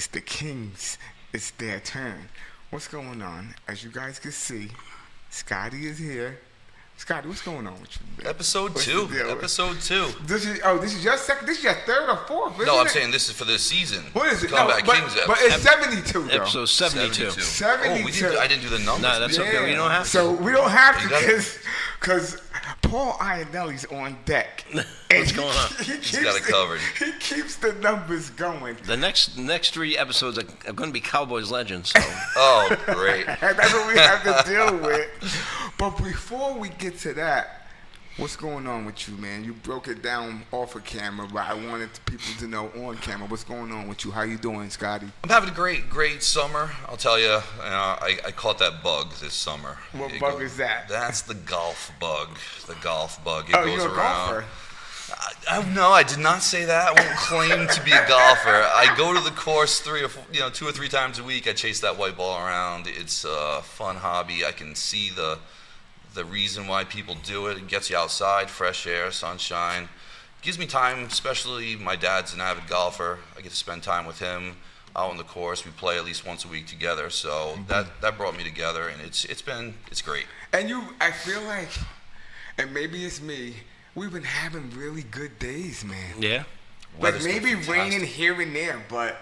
It's the Kings. It's their turn. What's going on? As you guys can see, Scotty is here. Scotty, what's going on with you, man? Episode What's two. the deal? Episode 2. This is your second. This is your third or fourth. No, I'm saying this is for this season. What is it? Comeback but, Kings but it's 72 though. Episode 72. 72. I didn't do the numbers. No, that's okay. We don't have to. So we don't have You to got because Paul Iannelli's on deck. What's going on? He's got it covered. He keeps the numbers going. The next 3 episodes are going to be Cowboys Legends. So. Oh, great. That's what we have to deal with. But before we get to that, what's going on with you, man? You broke it down off of camera, but I wanted people to know on camera what's going on with you. How you doing, Scotty? I'm having a great summer. I'll tell you, I caught that bug this summer. What bug is that? That's the golf bug. The golf bug. It Oh, goes you're a around. golfer. No, I did not say that. I won't claim to be a golfer. I go to the course 2 or 3 times a week. I chase that white ball around. It's a fun hobby. I can see the reason why people do it. It gets you outside, fresh air, sunshine. Gives me time, especially my dad's an avid golfer. I get to spend time with him out on the course. We play at least once a week together. So that brought me together, and it's great. And I feel like, and maybe it's me, we've been having really good days, man. Yeah. Like Weather's maybe been raining fantastic. here and there, but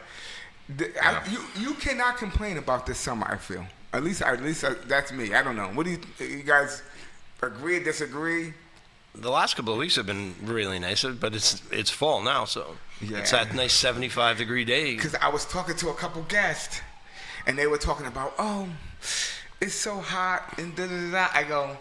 you cannot complain about this summer. I feel at least that's me. I don't know. What do you guys agree? Disagree? The last couple of weeks have been really nice, but it's fall now, so it's Yeah. that nice 75-degree day. Because I was talking to a couple guests, and they were talking about, it's so hot and da da da. I go,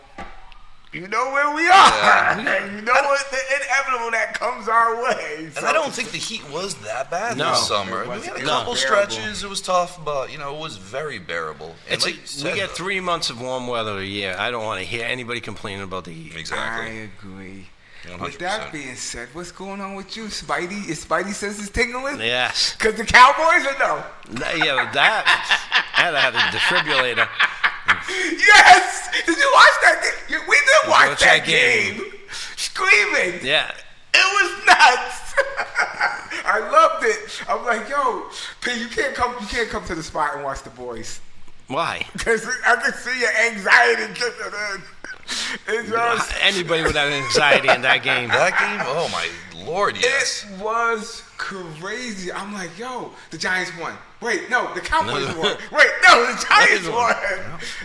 you know where we are. Yeah. You know what the inevitable that comes our way. And I don't think the heat was that bad No. this summer. It We had a wasn't. couple No. stretches. It was tough, but it was very bearable. And It's like like you said, we get 3 months of warm weather a year. I don't want to hear anybody complaining about the heat. I Exactly. agree. 100%. With that being said, what's going on with you, Spidey? Is Spidey sense is tingling? Yes. Because the Cowboys or no? Yeah, but I had a defibrillator. Yes! Did you watch that game? We did watch watch that that game. game. Screaming. Yeah. It was nuts. I loved it. I'm like, yo, P, you can't come to the spot and watch the boys. Why? Because I can see your anxiety kicking in. It's just, Anybody with that anxiety in that game. That game, oh my lord, yes. it was crazy. I'm like, yo, the Giants won. Wait, no, the Cowboys won. Wait, no, the Giants won.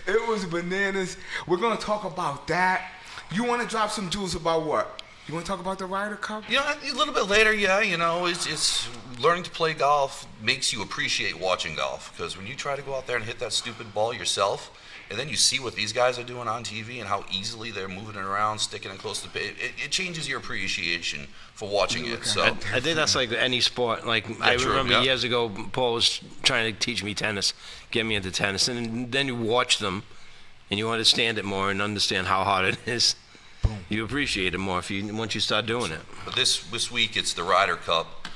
It was bananas. We're going to talk about that. You want to drop some jewels about what? You want to talk about the Ryder Cup? A little bit later, yeah. It's learning to play golf makes you appreciate watching golf, because when you try to go out there and hit that stupid ball yourself, and then you see what these guys are doing on TV and how easily they're moving it around, sticking it close to the pit, it changes your appreciation for watching it. So I think that's like any sport. Like I true, remember yeah. years ago, Paul was trying to teach me tennis, get me into tennis, and then you watch them, and you understand it more and understand how hard it is. You appreciate it more once you start doing it. But this week it's the Ryder Cup,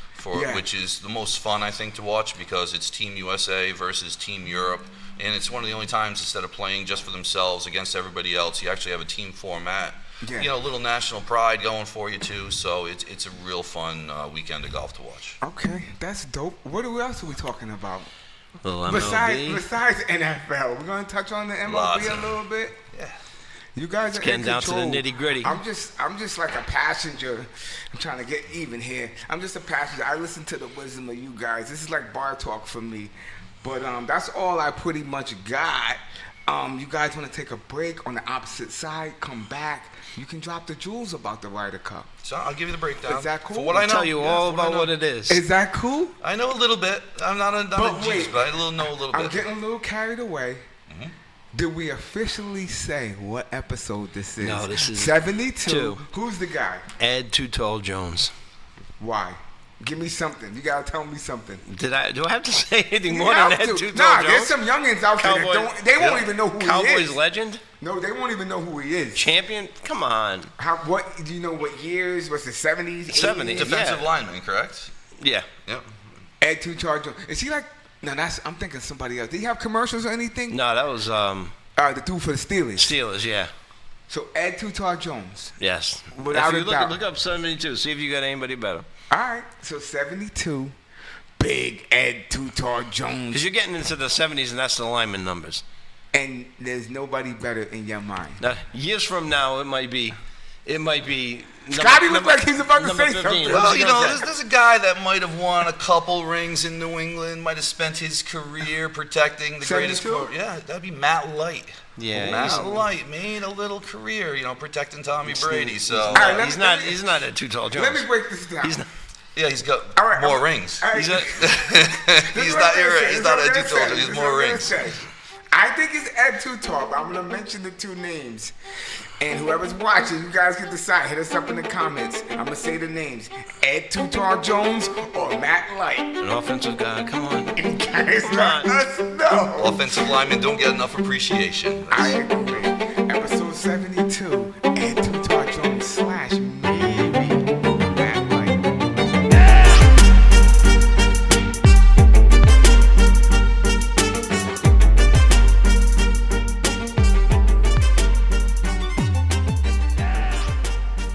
which is the most fun I think to watch, because it's Team USA versus Team Europe, and it's one of the only times instead of playing just for themselves against everybody else, you actually have a team format. Yeah. A little national pride going for you too. So it's a real fun weekend of golf to watch. Okay, that's dope. What else are we talking about? Little MLB. Besides NFL, we're going to touch on the Lots MLB of- a little bit. Yeah. You guys are getting in down to the control. nitty-gritty. I'm just like a passenger. I'm trying to get even here. I'm just a passenger. I listen to the wisdom of you guys. This is like bar talk for me. But that's all I pretty much got. You guys want to take a break on the opposite side, come back. You can drop the jewels about the Ryder Cup. So I'll give you the breakdown. Is that cool? For what I I'll know. tell you Yeah, all for what I about know. what it is. Is that cool? I know a little bit. I'm not a genius, but I know a little I'm bit. getting a little carried away. Did we officially say what episode this is? No, this is 72. two. Who's the guy? Ed Too Tall Jones. Why? Give me something. You gotta tell me something. Do I have to say anything You more than have Ed to. Too Tall Nah, Jones? there's some youngins out there that don't. They won't even know who he Cowboys is. legend? No, they won't even know who he is. Champion? Come on. What do you know? What years? Was it 70s? 70s. Defensive Yeah. lineman, correct? Yeah. Yep. Ed Two Charge. Is he like? No, I'm thinking somebody else. Did he have commercials or anything? No, that was The dude for the Steelers. Steelers, yeah. So Ed Tutar Jones. Yes. Without if you a doubt. look up 72, see if you got anybody better. All right. So 72. Big Ed Too Tall Jones, Because you're getting into the 70s, and that's the lineman numbers. and there's nobody better in your mind. Now, years from now, it might be. Scotty looked like he's about to number say 15. something. Well, you know, Okay. there's a guy that might have won a couple rings in New England, might have spent his career protecting the greatest 72? quote. Yeah, that'd be Matt Light. Yeah, Matt Light made a little career, you know, protecting Tommy Brady. So All right, He's not a too tall Jones. Let me break this down. He's not. yeah, he's got All right, more I'm- rings. all right, He's a, This He's is what not. I'm You're gonna right. say. He's This not is a what I'm too tall. gonna He say. has This more is what I'm rings. gonna say. I think it's Ed Too Tall, but I'm gonna mention the two names. And whoever's watching, you guys can decide. Hit us up in the comments. I'm gonna say the names: Ed Too Tall Jones or Matt Light. an offensive guy. Come on. You guys let us know. Offensive linemen don't get enough appreciation. I agree. Episode 72, Ed Too Tall Jones / maybe Matt Light.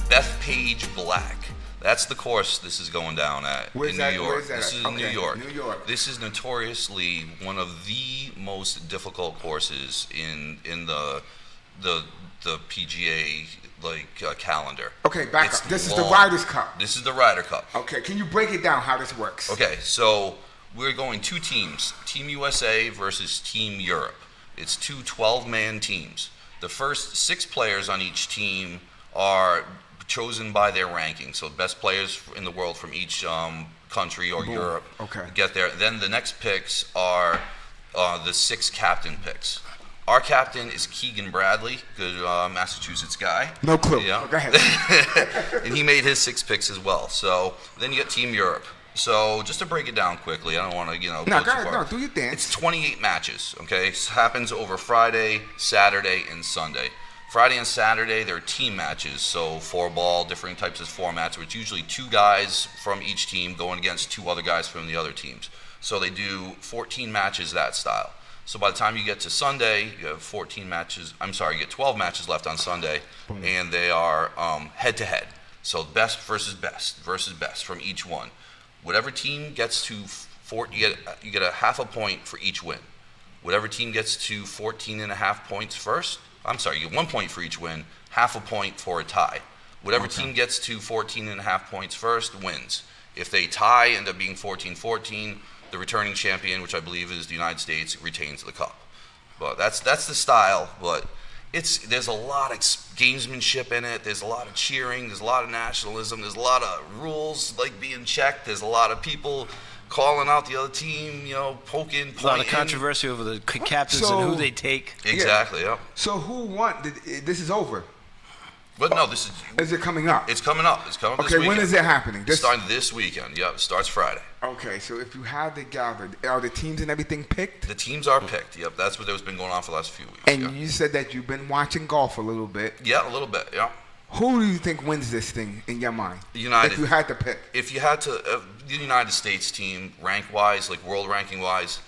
Bethpage Black. That's the course this is going down at Where's in that- New York. where's that This at? is in New Okay, York. New York. This is notoriously one of the most difficult courses in the PGA calendar. Okay, back It's up. This is the long. Riders Cup. This is the Ryder Cup. Okay, can you break it down how this works? Okay, so we're going two teams, Team USA versus Team Europe. It's two 12-man teams. The first 6 players on each team are chosen by their ranking. So best players in the world from each country or Europe Okay. get there. Then the next picks are the 6 captain picks. Our captain is Keegan Bradley, good Massachusetts guy. No clue. Yeah. Go ahead. And he made his 6 picks as well. So then you get Team Europe. So just to break it down quickly, I don't want to, No, go go too ahead. far. No, do your dance. It's 28 matches, okay? It happens over Friday, Saturday, and Sunday. Friday and Saturday, they're team matches, so 4-ball, different types of formats, where it's usually 2 guys from each team going against 2 other guys from the other teams. So they do 14 matches that style. So by the time you get to Sunday, you have 14 matches. I'm sorry, you get 12 matches left on Sunday, and they are head-to-head. So best versus best from each one. Whatever team gets to you get a half a point for each win. Whatever team gets to 14.5 points first, I'm sorry, you get 1 point for each win, half a point for a tie. Whatever team gets to 14.5 points first wins. If they tie, end up being 14-14, the returning champion, which I believe is the United States, retains the cup. But that's the style, but there's a lot of gamesmanship in it. There's a lot of cheering. There's a lot of nationalism. There's a lot of rules like being checked. There's a lot of people calling out the other team, poking, pointing. A lot of controversy over the captains So- and who they take. Exactly, yeah. So who won? This is over. But no, this is Is it coming up? it's coming up. It's coming up this Okay, weekend. when is it happening? It's starting this weekend. Yeah, it starts Friday. Okay, so if you had to gather, are the teams and everything picked? The teams are picked. Yep, that's what has been going on for the last few weeks. And yeah. you said that you've been watching golf a little bit. Yeah, a little bit. Yeah. Who do you think wins this thing in your mind? United. If you had to pick. If you had to, the United States team, rank-wise, like world ranking-wise,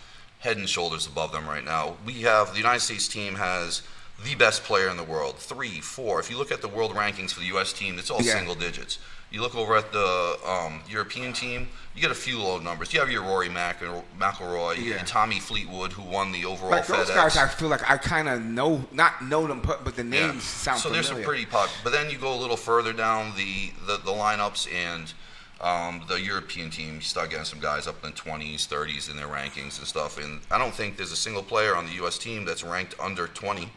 head and shoulders above them right now. The United States team has the best player in the world, 3, 4. If you look at the world rankings for the U.S. team, it's all Yeah. single digits. You look over at the European team, you get a few low numbers. You have your Rory McIlroy, Yeah. and Tommy Fleetwood, who won the overall Like those FedEx. guys, I feel like I kind of not know them, but the names sound so familiar. there's some pretty popular. But then you go a little further down the lineups, and the European team, you start getting some guys up in the 20s, 30s in their rankings and stuff. And I don't think there's a single player on the U.S. team that's ranked under 20.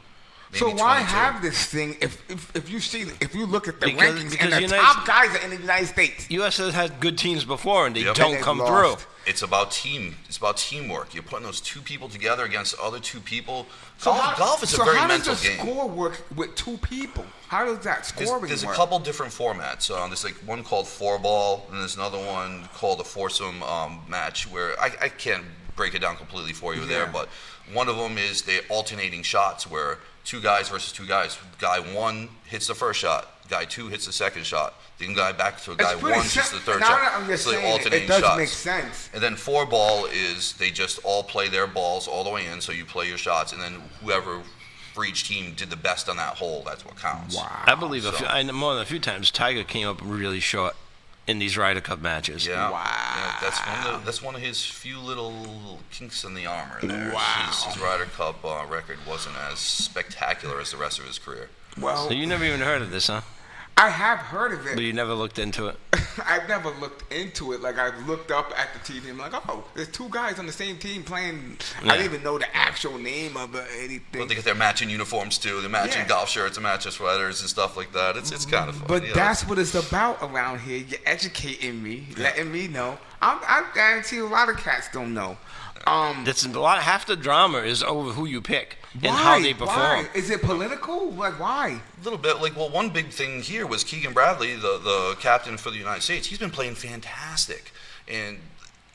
So maybe why 22. have this thing if you look at the Because- rankings because and the United- top guys are in the United States? U.S. has had good teams before, and they Yep. don't And they've come lost. through. It's about team. It's about teamwork. You're putting those 2 people together against other 2 people. So Golf is a so very how mental does the game. score work with 2 people? How does that scoring There's a work? couple different formats. There's like one called 4-ball, and there's another one called a foursome match where I can't break it down completely for you there, Yeah. but one of them is the alternating shots where 2 guys versus 2 guys. Guy 1 hits the first shot, guy 2 hits the second shot, then guy back to a guy It's pretty 1 hits the third now shot. that I'm just So they saying, alternate it does shots. make sense. And then 4-ball is they just all play their balls all the way in, so you play your shots, and then whoever for each team did the best on that hole, that's what counts. Wow. I believe So- I know more than a few times Tiger came up really short. in these Ryder Cup matches. Yeah. Wow. Yeah, that's one of his few little kinks in the armor there. Wow. His Ryder Cup record wasn't as spectacular as the rest of his career. Well, So you never even heard of this, huh? I have heard of But it. you never looked into it. I've never looked into it. Like, I've looked up at the TV and I'm like, oh, there's two guys on the same team playing. Yeah. I didn't even know the actual name of anything. But they get their matching uniforms too. They're matching Yeah. golf shirts and matching sweaters and stuff like that. It's kind of fun. But you know. that's what it's about around here. You're educating me, letting me know. I guarantee a lot of cats don't know. That's a lot. Half the drama is over who you pick and how they perform. Why? Is it political? Like, why? A little bit. Like, well, one big thing here was Keegan Bradley, the captain for the United States. He's been playing fantastic, and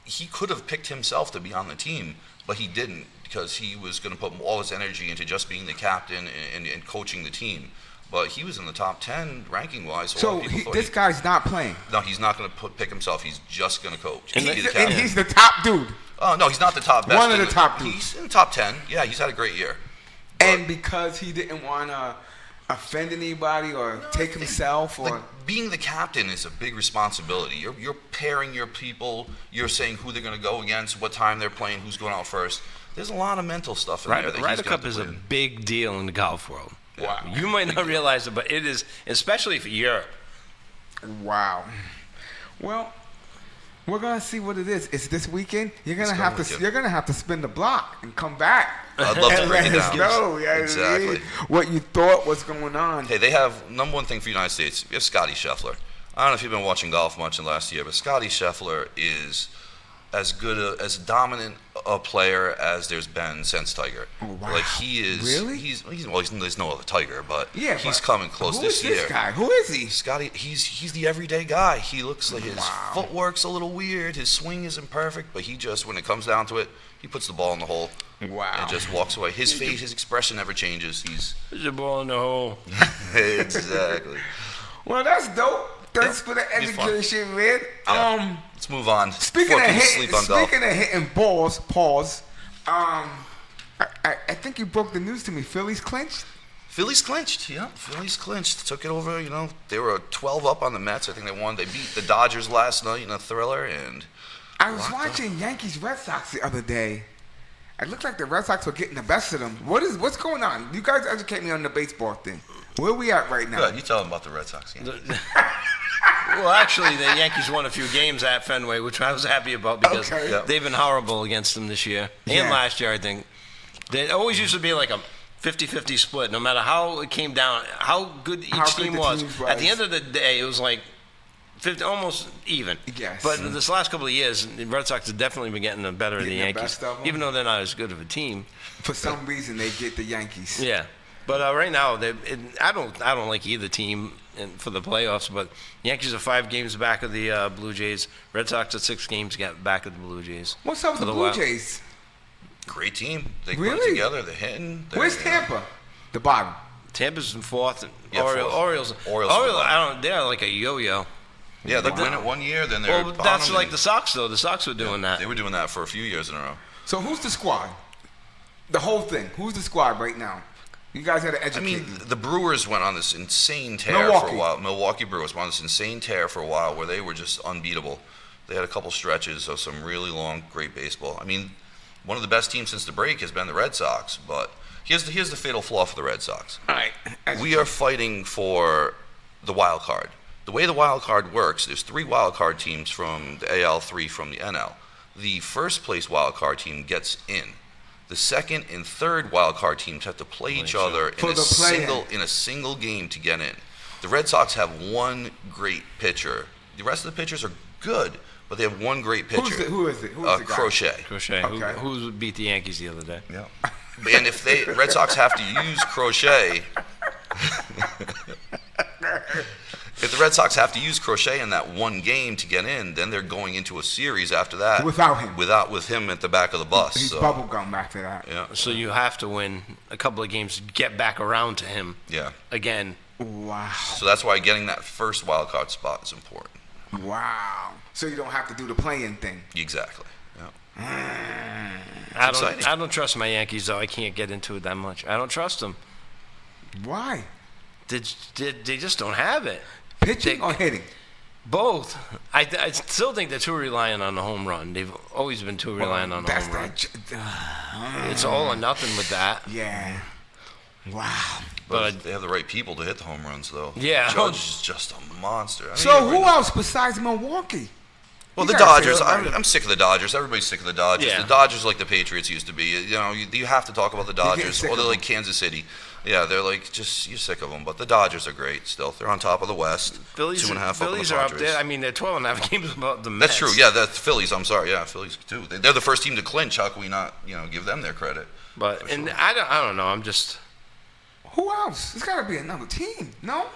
he could have picked himself to be on the team, but he didn't because he was going to put all his energy into just being the captain and coaching the team. But he was in the top 10 ranking-wise. So, a lot So of people thought this guy's not playing. no, he's not going to pick himself. He's just going to coach. And He'd be the And captain. he's the top dude. Oh no, he's not the top best. One of the top dudes. He's in the top 10. Yeah, he's had a great year. And because he didn't want to offend anybody or take himself or... Like, being the captain is a big responsibility. You're pairing your people. You're saying who they're going to go against, what time they're playing, who's going out first. There's a lot of mental stuff in there. That Ryder he's gonna Cup is have a to win. big deal in the golf world. Wow. You might not realize it, but it is, especially for Europe. Wow. Well, we're gonna see what it is. It's this weekend. You're gonna It's have going to. weekend. You're gonna have to spin the block and come back. I'd love to and break let it us down. know, yeah, Exactly. what you thought was going on. Hey, they have number one thing for the United States. We have Scotty Scheffler. I don't know if you've been watching golf much in the last year, but Scotty Scheffler is as good as dominant a player as there's been since Tiger. Wow. Like he is. Really? There's no other Tiger, but Yeah, he's but coming close who this is year. this guy? Who is he? Scotty, he's the everyday guy. He looks like his Wow. footwork's a little weird. His swing isn't perfect, but he just, when it comes down to it, he puts the ball in the hole Wow. and just walks away. His face, his expression never changes. He's There's a ball in the hole. exactly. Well, that's dope. Thanks Yeah, for the be fun. education, man. Yeah. Let's move on. Speaking Before of people hitting, sleep on golf. speaking of hitting balls, pause. I think you broke the news to me. Phillies clinched. Phillies clinched. Yeah, Phillies clinched. Took it over. You know, they were 12 up on the Mets. I think they won. They beat the Dodgers last night in a thriller, and I was Locked up. watching Yankees Red Sox the other day. It looked like the Red Sox were getting the best of them. What's going on? You guys educate me on the baseball thing. Where we at right now? good. You tell them about the Red Sox. Yeah. Well, actually, the Yankees won a few games at Fenway, which I was happy about because Okay. Yep. they've been horrible against them this year and Yeah. last year, I think. They always used to be like a 50-50 split, no matter how it came down, how good How each good team the was. teams At the was. end of the day, it was like 50, almost even. Yes. But this last couple of years, the Red Sox have definitely been getting the better of the Getting the Yankees, best of 'em. even though they're not as good of a team. For some reason, they get the Yankees. Yeah, but right now, I don't like either team for the playoffs. But Yankees are 5 games back of the Blue Jays. Red Sox are 6 games back of the Blue Jays. What's up with For the the Blue Wild. Jays? Great team. They put Really? it together. They're hitting. Where's Tampa? The bottom. Tampa's in 4th. And Yeah, 4th. Orioles. Orioles are the bottom. They're like a yo-yo. Yeah, they Wow. win it 1 year, then they're Well, that's bottom, like and- the Sox, though. The Sox were doing that. They were doing that for a few years in a row. So who's the squad? The whole thing. Who's the squad right now? You guys had to I educate mean, me. the Brewers went on this insane tear for Milwaukee. a while. Milwaukee Brewers went on this insane tear for a while where they were just unbeatable. They had a couple stretches of some really long, great baseball. I mean, one of the best teams since the break has been the Red Sox, but here's the fatal flaw for the Red Sox. All right. We are fighting for the wild card. The way the wild card works, there's 3 wild card teams from the AL, 3 from the NL. The first place wild card team gets in. The second and third wild card teams have to play each other For the play-in. in a single game to get in. The Red Sox have one great pitcher. The rest of the pitchers are good, but they have one great pitcher. Who is it? Who is the guy? Crochet. Crochet, Okay. who beat the Yankees the other day. Yeah. And if they Red Sox have to use Crochet, if the Red Sox have to use Crochet in that one game to get in, then they're going into a series after that Without him. with him at the back of the bus. He's so, bubblegum after that. yeah, So you have to win a couple of games to get back around to him yeah. again. Wow. So that's why getting that first wild card spot is important. Wow. So you don't have to do the playing thing. Exactly. Yeah. exciting. I don't trust my Yankees though. I can't get into it that much. I don't trust them. Why? They just don't have it. Pitching They- or hitting? Both. I still think they're too reliant on the home run. They've always been too reliant on the That's home run. that. It's all or nothing with that. Yeah. Wow. But they have the right people to hit the home runs, though. Yeah. Judge is just a monster. I mean, So who else besides Milwaukee? Well, You the gotta say Dodgers. somebody. I'm sick of the Dodgers. Everybody's sick of the Dodgers. Yeah. The Dodgers are like the Patriots used to be. You know, you have to talk about the getting Dodgers. sick Or they're of like them. Kansas City. Yeah, they're like just you're sick of them. But the Dodgers are great still. They're on top of the West. Phillies, 2.5 up on Phillies the are up Padres. there. I mean, they're 12.5 games above the Mets. That's true. Yeah, the Phillies. I'm sorry. Yeah, Phillies too. They're the first team to clinch. How can we not, give them their credit? But For and sure. I don't know. I'm just. Who else? There's got to be another team. No?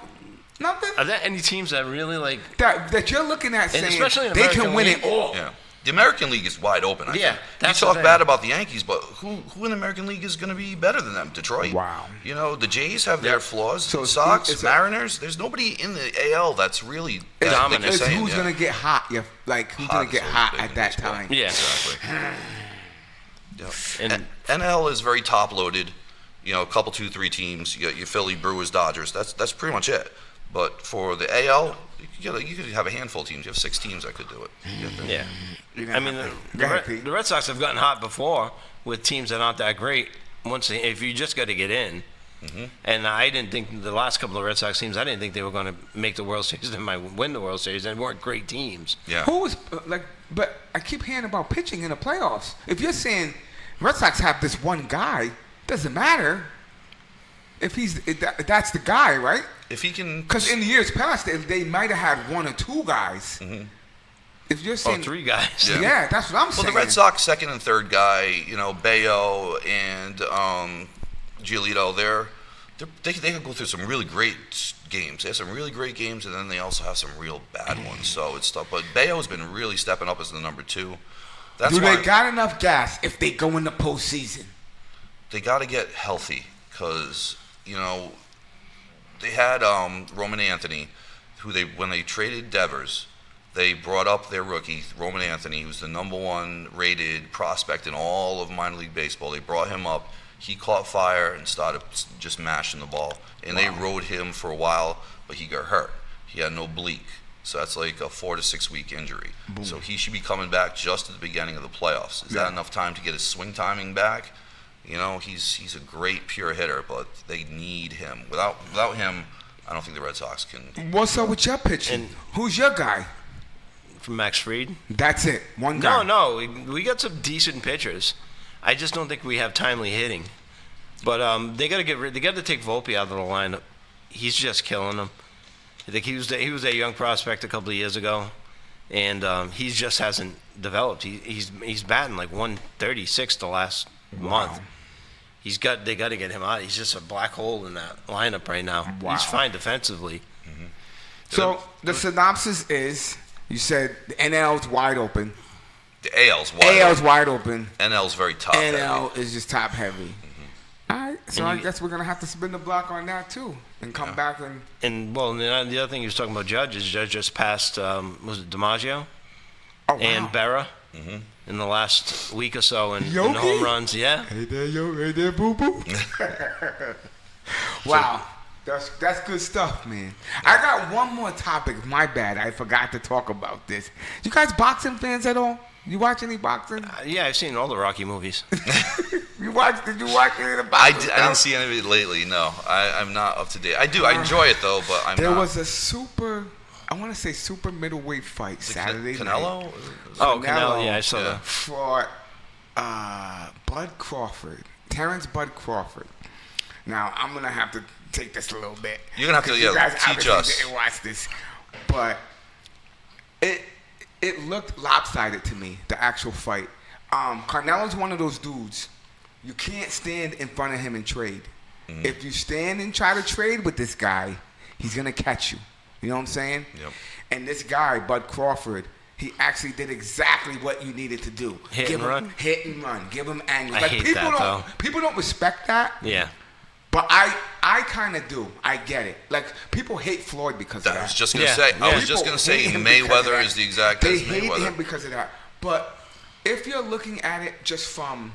Nothing? Are there any teams that really like? That you're looking at saying especially in they can American win League. it all. Yeah. The American League is wide open. I Yeah, think. that's you the talk thing. bad about the Yankees, but who in the American League is going to be better than them? Detroit. Wow. The Jays have their flaws. So The Sox, it's a- Mariners. There's nobody in the AL that's really It's, Dominant. Like it's you're saying, who's yeah. going to get hot. Yeah, like who's Hot going to is get always hot big at in that baseball. time. Yeah. Exactly. Yep. And NL is very top loaded. A couple, 2-3 teams. You got your Philly, Brewers, Dodgers. That's pretty much it. But for the AL, you could have a handful of teams. You have 6 teams that could do it. You get there. yeah. You're I gonna mean, have the, to- Go ahead, the, Pete. the Red Sox have gotten hot before with teams that aren't that great. If you just got to get in, and I didn't think the last couple of Red Sox teams, I didn't think they were going to make the World Series. They might win the World Series. They weren't great teams. Yeah. Who is but I keep hearing about pitching in the playoffs. If you're saying Red Sox have this one guy, doesn't matter if that's the guy, right? If he can. Because in the years past, they might have had 1 or 2 guys. If you're Oh, saying 3 guys. Yeah. yeah, that's what I'm Well, saying. the Red Sox second and third guy, Bayo and Giolito, they can go through some really great games. They have some really great games, and then they also have some real bad ones. So it's tough. But Bayo's been really stepping up as the number 2. That's Do why they got enough gas if they go in the postseason? they got to get healthy because they had Roman Anthony, who when they traded Devers, they brought up their rookie Roman Anthony, who's the number 1 rated prospect in all of minor league baseball. They brought him up. He caught fire and started just mashing the ball, and they rode him for a while, but he got hurt. He had an oblique, so that's like a 4 to 6 week injury. So he should be coming back just at the beginning of the playoffs. Is that enough time to get his swing timing back? He's a great pure hitter, but they need him. Without him, I don't think the Red Sox can. What's up with your pitching? And- Who's your guy? From Max Fried. That's it. One guy. No, we got some decent pitchers. I just don't think we have timely hitting. But they got to they got to take Volpe out of the lineup. He's just killing them. I think he was a young prospect a couple of years ago, and he just hasn't developed. He's batting like 136 the last month. They got to get him out. He's just a black hole in that lineup right now. Wow. He's fine defensively. So the synopsis is, you said the NL's wide open. The AL's wide. AL's open. wide open. NL's very top. NL heavy. is just top heavy. All right, so And I you- guess we're gonna have to spin the block on that too, and come back and. And the other thing he was talking about Judge is Judge just passed was it DiMaggio Oh wow. and Berra in the last week or so in Yogi? home runs. Yeah. Hey there, yo. Hey there, boo boo. Wow, that's good stuff, man. I got one more topic. My bad, I forgot to talk about this. You guys boxing fans at all? You watch any boxing? Yeah, I've seen all the Rocky movies. Did you watch any of the boxing? I didn't see any of it lately. No, I'm not up to date. I do. I enjoy it though, but I'm There not. was a super middleweight fight Saturday night. Canelo. Oh, Canelo. Yeah, I saw Yeah. that. For Bud Crawford, Terrence Bud Crawford. Now I'm gonna have to take this a little bit. You're gonna have to, 'cause yeah, you guys teach obviously us. Didn't watch this, but it looked lopsided to me. The actual fight. Canelo's one of those dudes. You can't stand in front of him and trade. If you stand and try to trade with this guy, he's gonna catch you. You know what I'm saying? Yep. And this guy, Bud Crawford, he actually did exactly what you needed to do. Hit and run? Hit and run. Give him angles. I hate people that, don't people don't respect that. Yeah. But I kind of do. I get it. Like people hate Floyd because of I that. was just gonna Yeah, say. I yeah. was just People gonna say hate him because of Mayweather that. is the exact They as hate Mayweather. him because of that. But if you're looking at it just from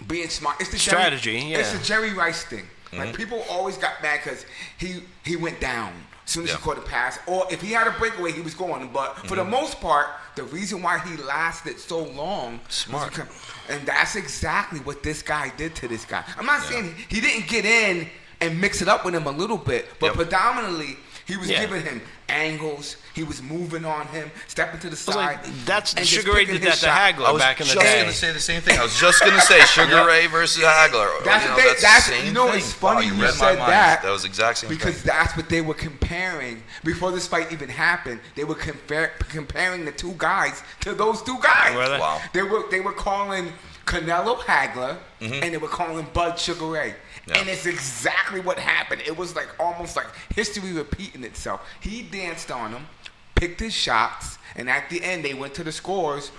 being smart, it's the Strategy, It's yeah. the Jerry Rice thing. Mm-hmm. Like people always got mad because he went down As soon as he Yeah. caught a pass, or if he had a breakaway, he was going. But for the most part, the reason why he lasted so long, was Smart. because- and that's exactly what this guy did to this guy. I'm not saying he didn't get in and mix it up with him a little bit, but Yep. predominantly he was Yeah. giving him angles. He was moving on him, stepping to the was side. like, that's and just Sugar Ray picking did that his to shot. I Hagler was back in the just day. gonna say the same thing. I was just gonna say Sugar Ray versus Hagler. That's You know, what they, that's that's the same you know thing. it's funny Wow, you read my said mind. that. That was the exact same because thing. that's what they were comparing before this fight even happened. They were comparing the two guys to those two guys. Were they? Wow. They were calling Canelo Hagler and they were calling Bud Sugar Ray. Yeah. And it's exactly what happened. It was like almost like history repeating itself. He danced on him, picked his shots, and at the end they went to the scores.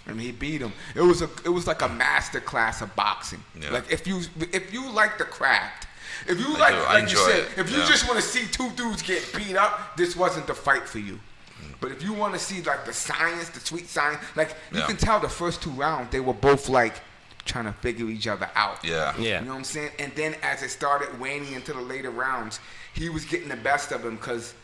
And he beat him. It was like a master class of boxing. Yeah. Like if you like the craft, if you I like do. I like you enjoy said, it. if you Yeah. just want to see two dudes get beat up, this wasn't the fight for you. But if you want to see like the science, the sweet science, like you Yeah. can tell the first two rounds they were both like trying to figure each other out. Yeah. Yeah. You know what I'm saying? And then as it started waning into the later rounds, he was getting the best of him because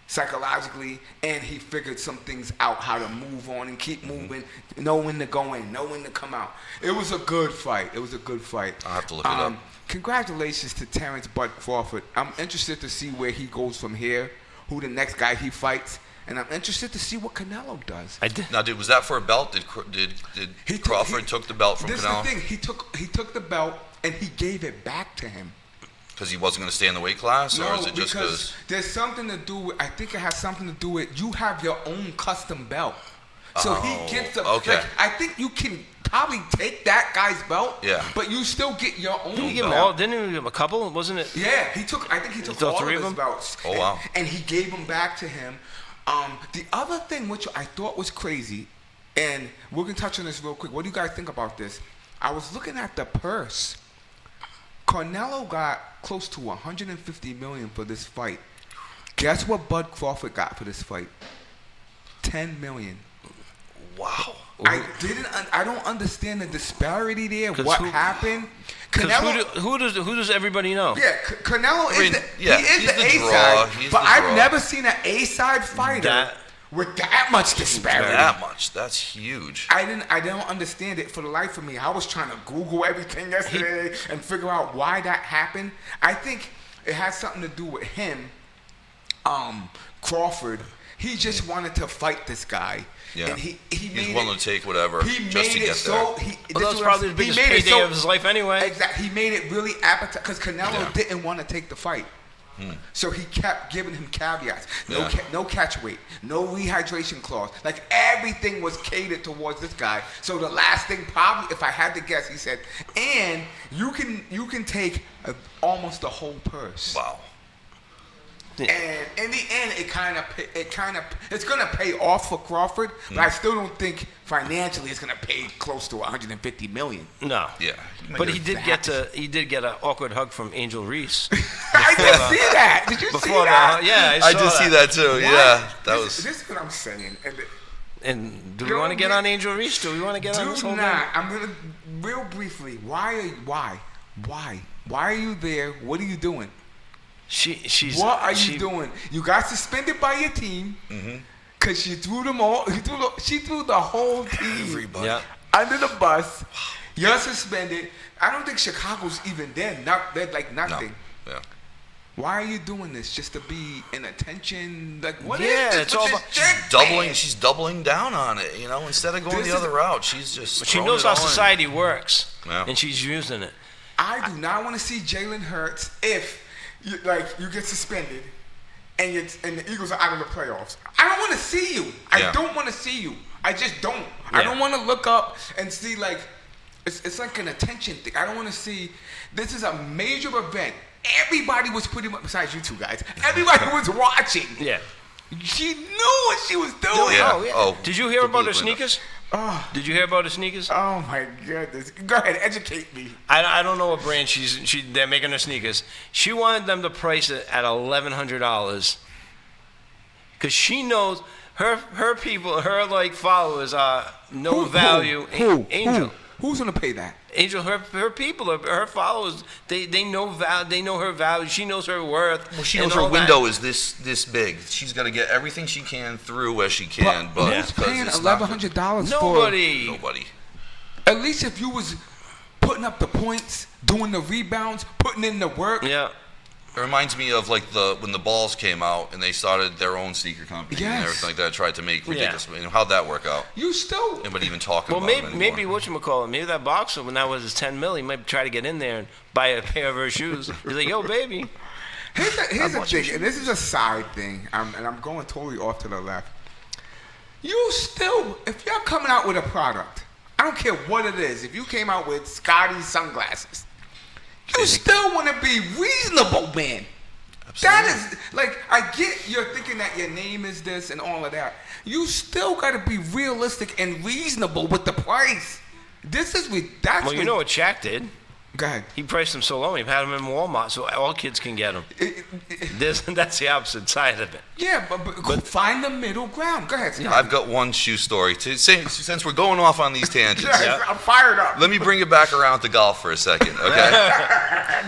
psychologically, and he figured some things out, how to move on and keep moving, know when to go in, know when to come out. It was a good fight. It was a good fight. I'll have to look it up. Congratulations to Terrence Bud Crawford. I'm interested to see where he goes from here, who the next guy he fights, and I'm interested to see what Canelo does. I did. Now, dude, was that for a belt? Did Crawford took the belt from This Canelo? is the thing. He took the belt and he gave it back to him. Because he wasn't going to stay in the weight class, or No, is it just because because? there's something to do with. I think it has something to do with you have your own custom belt. So he gets the. okay. Like, I think you can probably take that guy's belt. Yeah. But you still get your own Didn't he give him belt. all? Didn't he give him a couple? Wasn't it? Yeah, he took. I think he took took all three of of his them? belts. Oh, wow. And he gave them back to him. The other thing, which I thought was crazy, and we're gonna touch on this real quick. What do you guys think about this? I was looking at the purse. Canelo got close to 150 million for this fight. Guess what Bud Crawford got for this fight? 10 million. Wow. I don't understand the disparity there. 'Cause What who- happened? 'Cause Canelo. who does everybody know? Yeah, Canelo I mean, is yeah, he is he's the the A draw, side, he's but the I've draw. never seen an A side fighter That- with that much disparity. That much. That's huge. I don't understand it for the life of me. I was trying to Google everything yesterday and figure out why that happened. I think it has something to do with him, Crawford. He just wanted to fight this guy. Yeah. And he He's made willing it, to take whatever he just made to it get so there. Well, this that was is what probably I'm- the he biggest made it payday so- of his life anyway. Exactly. He made it really appetizing because Canelo Yeah. didn't want to take the fight. So he kept giving him caveats. No, Yeah. no catch weight, no rehydration clause. Like everything was catered towards this guy. So the last thing, probably, if I had to guess, he said, "And you can take almost the whole purse." Wow. And in the end, it's gonna pay off for Crawford, but I still don't think financially it's gonna pay close to 150 million. No. Yeah. But he did get an awkward hug from Angel Reese. I did see that. Did you see Before that? yeah, I saw did see that too. What? Yeah, that this, was. This is what I'm saying. And do we Don't want to get get- on Angel Reese? Do we want to get on this Do whole not. thing? I'm gonna real briefly. Why are you there? What are you doing? She's What are she- you doing? You got suspended by your team because she threw them all. She threw the whole team Everybody. Yeah. under the bus. You're suspended. I don't think Chicago's even there. They're like No. nothing. Yeah. Why are you doing this? Just to be in attention? Like what is Yeah, this? it's with all this about- chick, Doubling. man? She's doubling down on it. You know, instead of going This the is- other route, she's just. She throwing knows it how on. society works, Yeah. and she's using it. I do not want to see Jalen Hurts if you get suspended and the Eagles are out of the playoffs. I don't want to see you. I Yeah. don't want to see you. I just don't. I Yeah. don't want to look up and see like it's like an attention thing. I don't want to see. This is a major event. Everybody was pretty much besides you two guys. Everybody was watching. Yeah. She knew what she was doing. Yeah. Oh, yeah. Oh, Did you hear about her completely. sneakers? Oh, Did you hear about her sneakers? oh my goodness. Go ahead, educate me. I don't know what brand they're making her sneakers. She wanted them to price it at $1,100 because she knows her people, her like followers are no value. Who? Angel. Who's gonna pay that? Angel, her people, her followers, they know they know her value. She knows her worth. Well, she and knows her all that. window is this big. She's got to get everything she can through where she can. But who's because paying it's not $1,100 for? Nobody. nobody. At least if you was putting up the points, doing the rebounds, putting in the work. Yeah. It reminds me of like when the balls came out and they started their own sneaker company and Yes. everything like that. Tried to make ridiculous. How'd that work out? You still. Nobody even talking Well, about it anymore. maybe whatchamacallit, maybe that boxer, when that was his 10 mil, he might try to get in there and buy a pair of her shoes. He's like, yo, baby. Here's the watching thing, and this is a side thing, and I'm going totally off to the left. You still, if you're coming out with a product, I don't care what it is. If you came out with Scotty sunglasses, you still want to be reasonable, man. That is, like, I get you're thinking that your name is this and all of that. You still got to be realistic and reasonable with the price. This is, that's Well, you know what Shaq did? Go ahead. He priced them so low, he had them in Walmart so all kids can get them. That's the opposite side of it. Yeah, but find the middle ground. Go ahead, Scott. I've got one shoe story. Since we're going off on these tangents, I'm fired up. let me bring it back around to golf for a second, okay?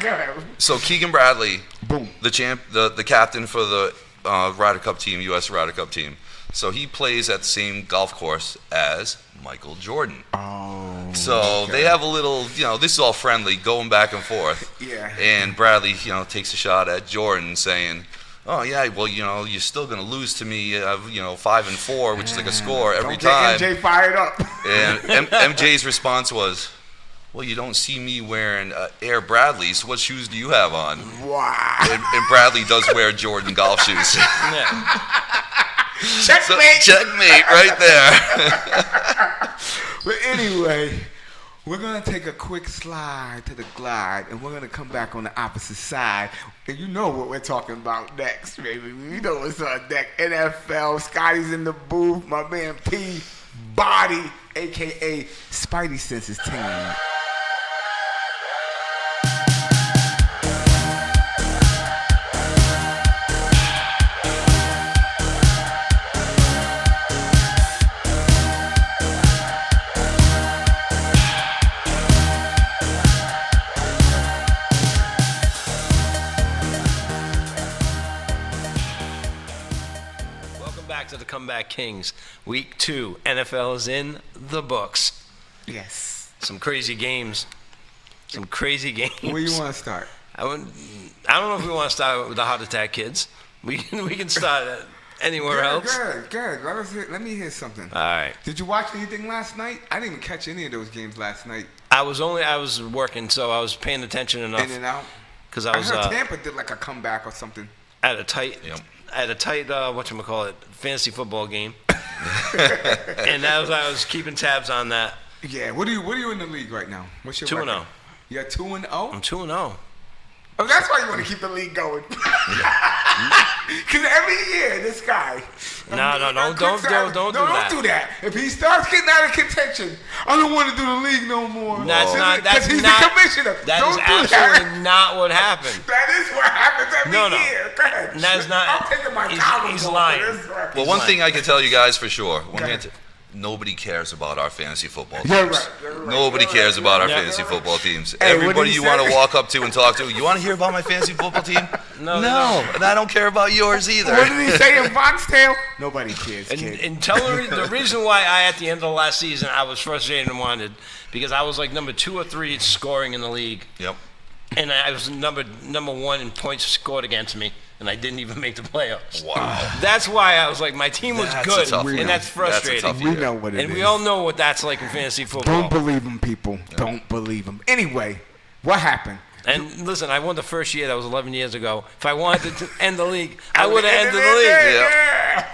Go ahead. So Keegan Bradley, Boom. the captain for the Ryder Cup team, U.S. Ryder Cup team. So he plays at the same golf course as Michael Jordan. Oh. So they have a little, this is all friendly, going back and forth. Yeah. And Bradley, takes a shot at Jordan, saying, "Oh yeah, well, you're still gonna lose to me, 5 and 4, which is like a score every Don't time." get MJ fired up. And MJ's response was, "Well, you don't see me wearing Air Bradleys. What shoes do you have on?" Wow. And Bradley does wear Jordan golf shoes. Yeah. So, Checkmate. checkmate right there. But anyway, we're going to take a quick slide to the glide, and we're going to come back on the opposite side. And you know what we're talking about next, baby. You know what's on deck. NFL, Scotty's in the booth, my man P. Body, a.k.a. Spidey Senses team. To the Comeback Kings. Week 2. NFL is in the books. Yes. Some crazy games. Where you want to start? I don't know if we want to start with the heart attack kids. We can start anywhere else. Good. Let me hear something. All right. Did you watch anything last night? I didn't even catch any of those games last night. I was working, so I was paying attention enough. In and out. Because I was heard Tampa did like a comeback or something. at a tight whatchamacallit, fantasy football game. And I was keeping tabs on that. Yeah. What are you in the league right now? What's your 2-0. You're 2-0. I'm 2-0. Oh, that's why you want to keep the league going. Because every year, this guy. Don't do that. Don't do that. If he starts getting out of contention, I don't want to do the league no more. That's not. That's he's not. the commissioner. That don't is do absolutely not what happened. That is what happens every year. Go ahead. That's not. I'm taking my column He's off lying. for this. Well, one thing I can tell you guys for sure. Nobody cares about our fantasy football teams. You're right. Nobody cares about our fantasy football teams. Hey, what Everybody did he you want say? to walk up to and talk to, you want to hear about my fantasy football team? No. And I don't care about yours either. What did he say in Foxtail? Nobody cares, kid. And tell the reason why at the end of the last season, I was frustrated and wanted, because I was like number 2 or 3 scoring in the league. Yep. And I was number 1 in points scored against me, and I didn't even make the playoffs. Wow. That's why I was like, my team was That's good, a tough and year. that's frustrating. That's a tough We year. know what it is. And we all know what that's like in fantasy football. Don't believe him, people. Don't believe him. Anyway, what happened? And listen, I won the first year. That was 11 years ago. If I wanted to end the league, I would have ended the league. Yeah.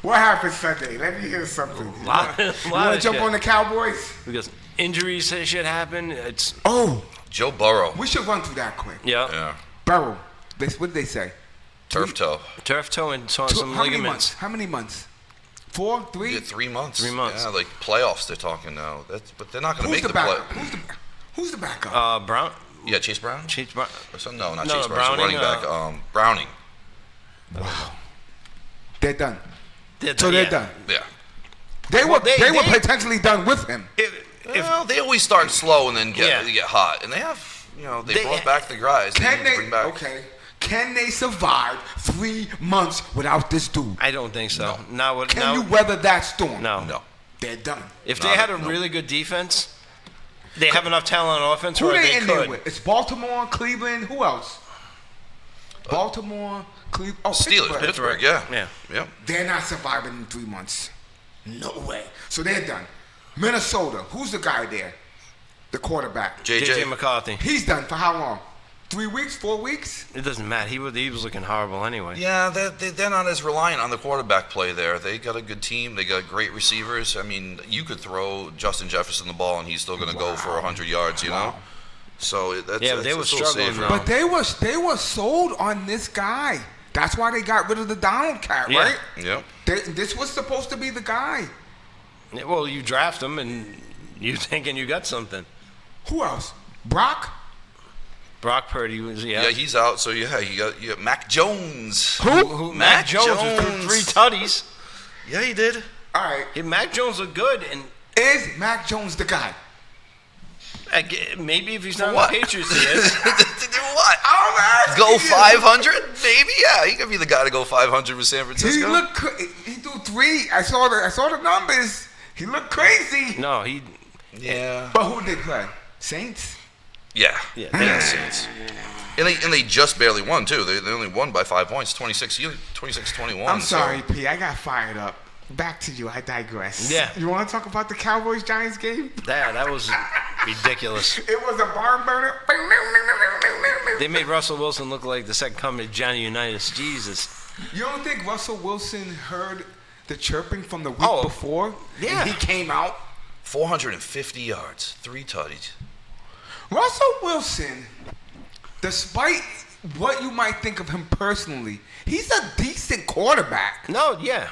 What happened Sunday? Let me hear something. You Lot want of to jump shit. on the Cowboys? Because injuries should happen. It's Oh, Joe Burrow. we should run through that quick. Yeah. Burrow. What did they say? Turf toe. turf toe and some How many months? ligaments. How many months? 4? 3? Yeah, 3 months. 3 months. Yeah, like playoffs they're talking now. But they're not going to Who's make the the play. backup? Who's the backup? Brown. Yeah, Chase Brown? Chase Brown. Or some- No, not No, Chase Brown. Browning, It's a running back. Browning. They're done. They're So they're yeah. done. Yeah. They Well, were they- they were they- potentially done with him. Well, they always start slow and then Yeah. get hot, and they have they brought back the guys. They Can need to they? bring back. Okay. Can they survive 3 months without this dude? I don't think so. Now, what? Can Now, you weather that storm? no. No. They're done. If No, they had a no. really good defense, they have enough talent on offense Who where they they in there could. with? It's Baltimore, Cleveland. Who else? Baltimore, Cleveland. Oh, Steelers, Pittsburgh, yeah. Yeah. They're not surviving in 3 months. No way. So they're done. Minnesota. Who's the guy there? The quarterback. JJ McCarthy. He's done for how long? 3 weeks? 4 weeks? It doesn't matter. He was looking horrible anyway. Yeah, they're not as reliant on the quarterback play there. They got a good team. They got great receivers. I mean, you could throw Justin Jefferson the ball and he's still going to go for 100 yards, you know? So that's, Yeah, but they that's were a little struggling, safer. though. But they were sold on this guy. That's why they got rid of the Donald cat, Yeah. right? Yep. This was supposed to be the guy. Yeah, well, you draft him and you thinking you got something. Who else? Brock? Brock Purdy was Yeah, he's out. So you got Mac Jones. Who Mac Mac Jones with Jones. 3 tutties. Yeah, he did. All right. Hey, Mac Jones looked good, and Is Mac Jones the guy? maybe if he's not on What? the Patriots, he is. To do what? I'm asking Go you. 500? Maybe. Yeah, he could be the guy to go 500 with San He Francisco. looked. He threw 3. I saw the numbers. He looked crazy. No, he. Yeah. But who did play? Saints. Yeah. Yeah. Yeah. Saints. And they just barely won too. They only won by 5 points, 26-21. I'm so- sorry, P. I got fired up. Back to you. I digress. Yeah. You want to talk about the Cowboys Giants game? That was ridiculous. It was a barn burner. They made Russell Wilson look like the second coming of Johnny Unitas. Jesus. You don't think Russell Wilson heard the chirping from the week Oh, before? yeah. And he came out. 450 yards, 3 tutties. Russell Wilson, despite what you might think of him personally, he's a decent quarterback. No, yeah.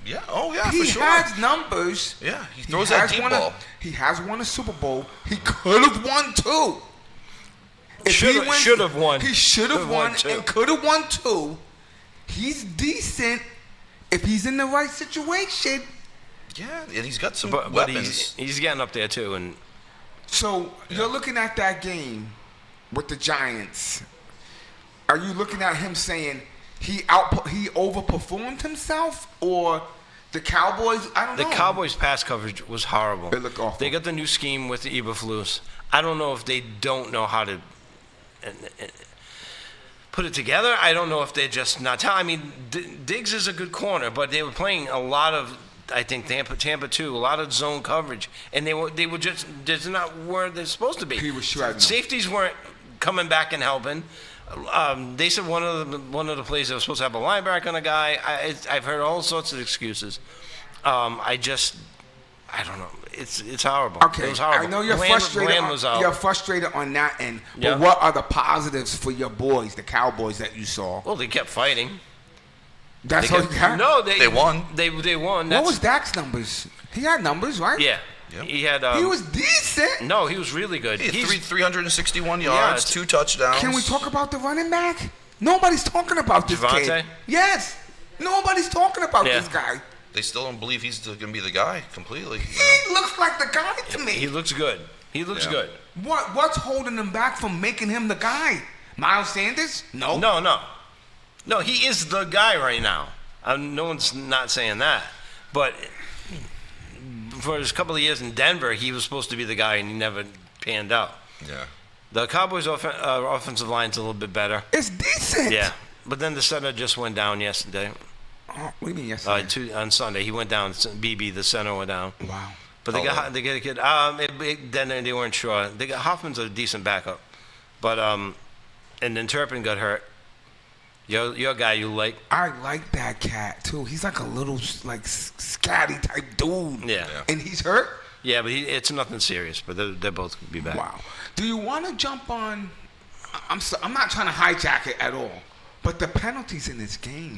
Yeah. Oh yeah, He for sure. has numbers. Yeah, he throws that has deep won ball. he has won a Super Bowl. He could have won 2. If he Should wins- have won. He should have Could've won won 2. and could have won 2. He's decent if he's in the right situation. Yeah, and he's got some But weapons. he's getting up there too, and So you're looking at that game with the Giants. Are you looking at him saying he overperformed himself, or the Cowboys? I don't the know. Cowboys' pass coverage was horrible. It looked awful. They got the new scheme with the Eberflus. I don't know if they don't know how to put it together. I don't know if they're just not. I mean, Diggs is a good corner, but they were playing a lot of. I think Tampa too, a lot of zone coverage, and they were just not where they're supposed to be. He was shredding them. Safeties weren't coming back and helping. They said one of the plays they were supposed to have a linebacker on a guy. I've heard all sorts of excuses. I don't know. It's horrible. Okay, It was horrible. I know you're Bland frustrated. was out. You're frustrated on that end. Yeah. But what are the positives for your boys, the Cowboys that you saw? Well, they kept fighting. That's They all kept- you got. No, They won. They won. What That's, was Dak's numbers? He had numbers, right? Yeah. Yep. He had. He was decent. No, he was really good. He had He's 361 Yeah, yards, it's- 2 touchdowns. Can we talk about the running back? Nobody's talking about this Javonte? kid. Yes. Nobody's talking about Yeah. this guy. They still don't believe he's going to be the guy completely. He looks like the guy to me. He looks good. He looks Yeah. good. What's holding him back from making him the guy? Miles Sanders? No. No, he is the guy right now. No one's not saying that. But for his couple of years in Denver, he was supposed to be the guy, and he never panned out. Yeah. The Cowboys' offensive line's a little bit better. It's decent. Yeah. But then the center just went down yesterday. Oh, what do you mean yesterday? On Sunday, he went down. BB, the center, went down. Wow. But they got a kid. Then they weren't sure. They got Hoffman's a decent backup, but and then Turpin got hurt. Your guy you like? I like that cat too. He's like a little like scatty type dude. Yeah. And he's hurt. Yeah, but it's nothing serious. But they're both gonna be back. Wow. Do you want to jump on? I'm not trying to hijack it at all, but the penalties in this game.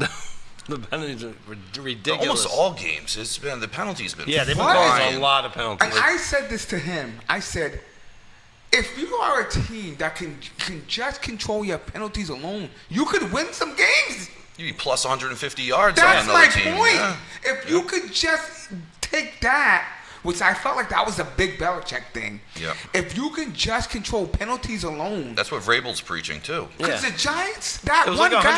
The penalties are ridiculous. Almost all games, the penalties been Yeah, they've been What? calling a lot of penalties. And I said this to him. I said, if you are a team that can just control your penalties alone, you could win some games. You'd be plus 150 yards That's on my another team. point. Yeah. If you could just take that, which I felt like that was a big Belichick thing. Yeah. If you can just control penalties alone. That's what Vrabel's preaching too. Because Yeah. the Giants, that It was one like guy.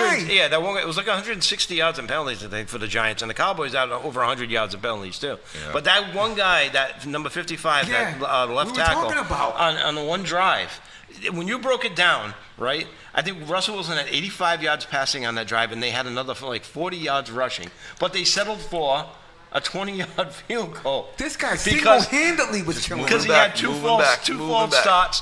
that one. It was like 160 yards in penalties, I think, for the Giants, and the Cowboys had over 100 yards in penalties too. Yeah. But that one guy, that number 55, Yeah, that left we were tackle, talking about. on the one drive, when you broke it down, right? I think Russell Wilson had 85 yards passing on that drive, and they had another for like 40 yards rushing, but they settled for a 20-yard field goal. This guy Because- single-handedly was killing Because him. he back, had two moving back, false moving back. starts,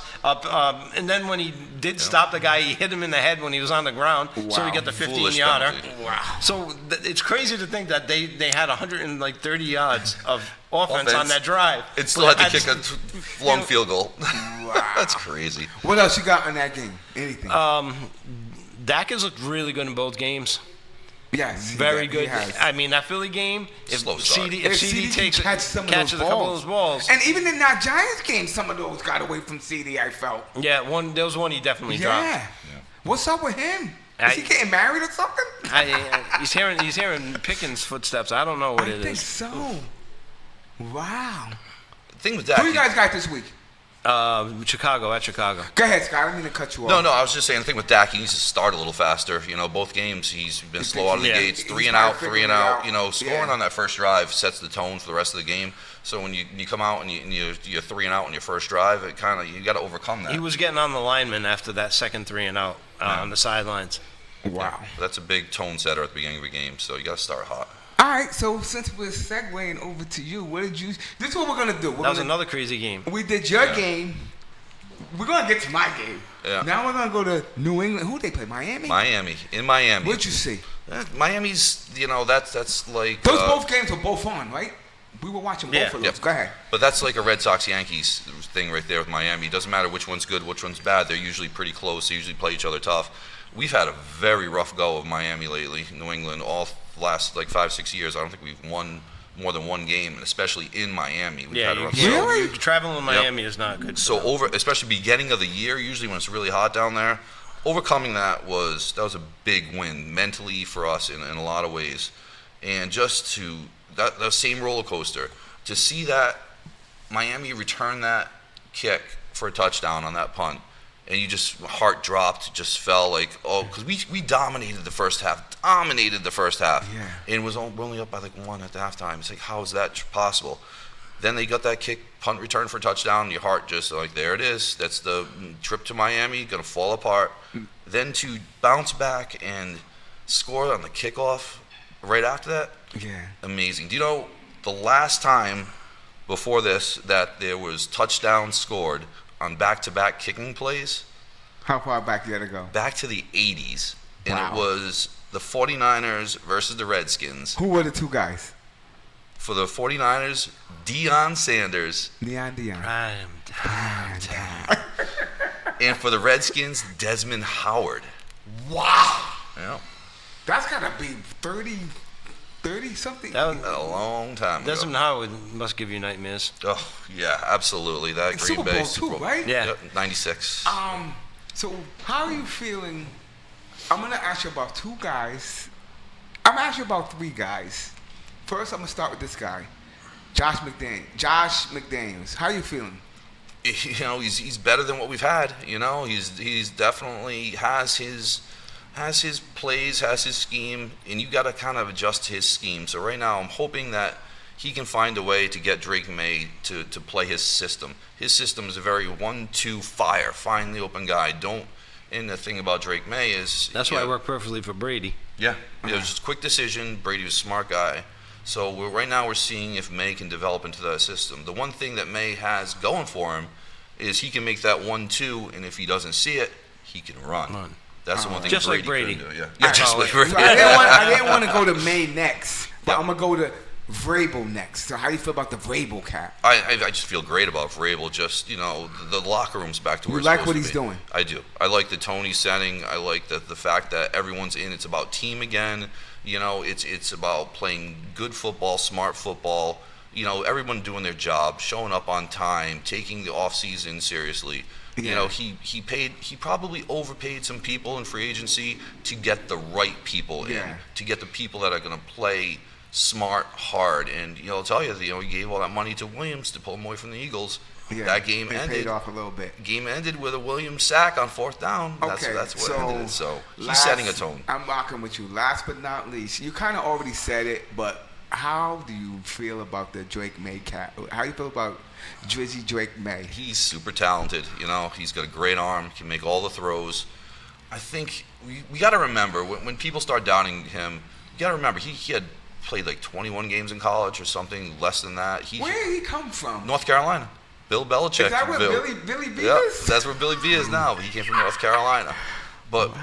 and then when he did stop the guy, he hit him in the head when he was on the ground, so he Wow. got the Foolish 15-yarder. penalty. Wow. So it's crazy to think that they had 130 yards of offense on Offense. that drive. It still had to But kick a long field goal. Wow. That's crazy. What else you got in that game? Anything? Dak has looked really good in both games. yes. Very he good. has. I mean, that Philly game, if Slow start. CD, if CD can takes catch some of catches those a couple of those balls, And even in that Giants game, some of those got away from CD, I felt. yeah, there was one he definitely dropped. Yeah. What's up with him? I- Is he getting married or something? He's hearing Pickens' footsteps. I don't know what I it think is. so. Wow. The thing with Dak. Who you guys got this week? Chicago at Chicago. Go ahead, Scott. I didn't mean to cut you off. No, I was just saying. The thing with Dak, he needs to start a little faster. You know, both games he's been slow out of the Yeah. gates, He's three and probably out, three figuring and it out. out. You know, scoring Yeah. on that first drive sets the tone for the rest of the game. So when you come out and you're 3 and out on your first drive, it kind of you got to overcome that. He was getting on the lineman after that second 3 and out on the sidelines. Wow. That's a big tone setter at the beginning of a game. So you got to start hot. All right, so since we're segueing over to you, what did you? This is what we're gonna do. That was another crazy game. We did your game. We're gonna get to my game. Yeah. Now we're gonna go to New England. Who they play? Miami. Miami in Miami. What'd you see? Miami's, that's like Those both games were both on, right? We were watching both Yeah. of those. Yep. Go ahead. But that's like a Red Sox Yankees thing right there with Miami. It doesn't matter which one's good, which one's bad. They're usually pretty close. They usually play each other tough. We've had a very rough go of Miami lately. New England, all last like 5-6 years, I don't think we've won more than one game, and especially in Miami. We've had a rough go. Really? Traveling in Miami is not good. So especially beginning of the year, usually when it's really hot down there, overcoming that was a big win mentally for us in a lot of ways, and just to that same roller coaster to see that Miami return that kick for a touchdown on that punt, and you just heart dropped, just fell like because we dominated the first half, Yeah. and was we're only up by like 1 at the halftime. It's like how is that possible? Then they got that kick, punt return for a touchdown. Your heart just like, there it is. That's the trip to Miami, going to fall apart. Then to bounce back and score on the kickoff right after that, Yeah. amazing. Do you know the last time before this that there was touchdowns scored on back-to-back kicking plays? How far back you had to go? Back to the 80s. And Wow. it was the 49ers versus the Redskins. Who were the two guys? For the 49ers, Deion Sanders. Dion. Prime time. And for the Redskins, Desmond Howard. Wow. Yeah, That's gotta be 30 something. That was, a long time ago. Desmond Howard must give you nightmares. Oh, yeah, absolutely. That It's Green Super Bay Bowl too, right? Yeah. Yep, 96. So how are you feeling? I'm gonna ask you about two guys. I'm gonna ask you about three guys. First, I'm gonna start with this guy, Josh McDaniels. How you feeling? You know, he's better than what we've had. You know, he's definitely has his plays, has his scheme, and you got to kind of adjust to his scheme. So right now, I'm hoping that he can find a way to get Drake May to play his system. His system is a very 1-2 fire. Find the open guy. Don't. And the thing about Drake May is That's you why know, it worked perfectly for Brady. Yeah, it was just a quick decision. Brady was a smart guy. So right now we're seeing if May can develop into that system. The one thing that May has going for him is he can make that 1-2, and if he doesn't see it, he can run. That's the one thing Just like Brady Brady. couldn't do. Yeah, just like Brady. So I didn't want to go to May next, but Yep. I'm gonna go to Vrabel next. So how do you feel about the Vrabel cat? I just feel great about Vrabel. Just the locker room's back to where You it's like supposed what to he's be. doing? I do. I like the tone he's setting. I like the fact that everyone's in. It's about team again. It's about playing good football, smart football. everyone doing their job, showing up on time, taking the off season seriously. Yeah. He probably overpaid some people in free agency to get the right people in, Yeah. to get the people that are going to play smart, hard. And I'll tell you, he gave all that money to Williams to pull him away from the Eagles. Yeah, That game it ended. paid off a little bit. Game ended with a Williams sack on 4th down. That's what ended it. So he's setting a tone. I'm rocking with you. Last but not least, you kind of already said it, but how do you feel about the Drake May cat? How do you feel about Drizzy Drake May? He's super talented. He's got a great arm, can make all the throws. I think we got to remember, when people start doubting him, you got to remember he had played like 21 games in college or something, less than that. Where did he come from? North Carolina. Bill Belichick. Is that where Bill. Billy B Yep, is? that's where Billy B is now. But he came from North Carolina. But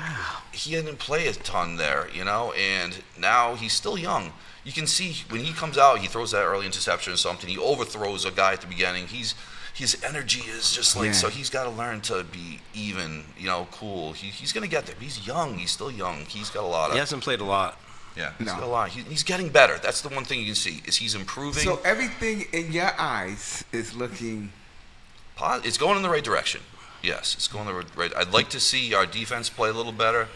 he didn't play a ton there, and now he's still young. You can see when he comes out, he throws that early interception or something. He overthrows a guy at the beginning. His energy is just like, so he's got to learn to be even, cool. He's going to get there. He's young. He's still young. He's got a lot of. He hasn't played a lot. Yeah, he's No. got a lot. He's getting better. That's the one thing you can see is he's improving. So everything in your eyes is looking. It's going in the right direction. Yes, it's going in the right. I'd like to see our defense play a little better.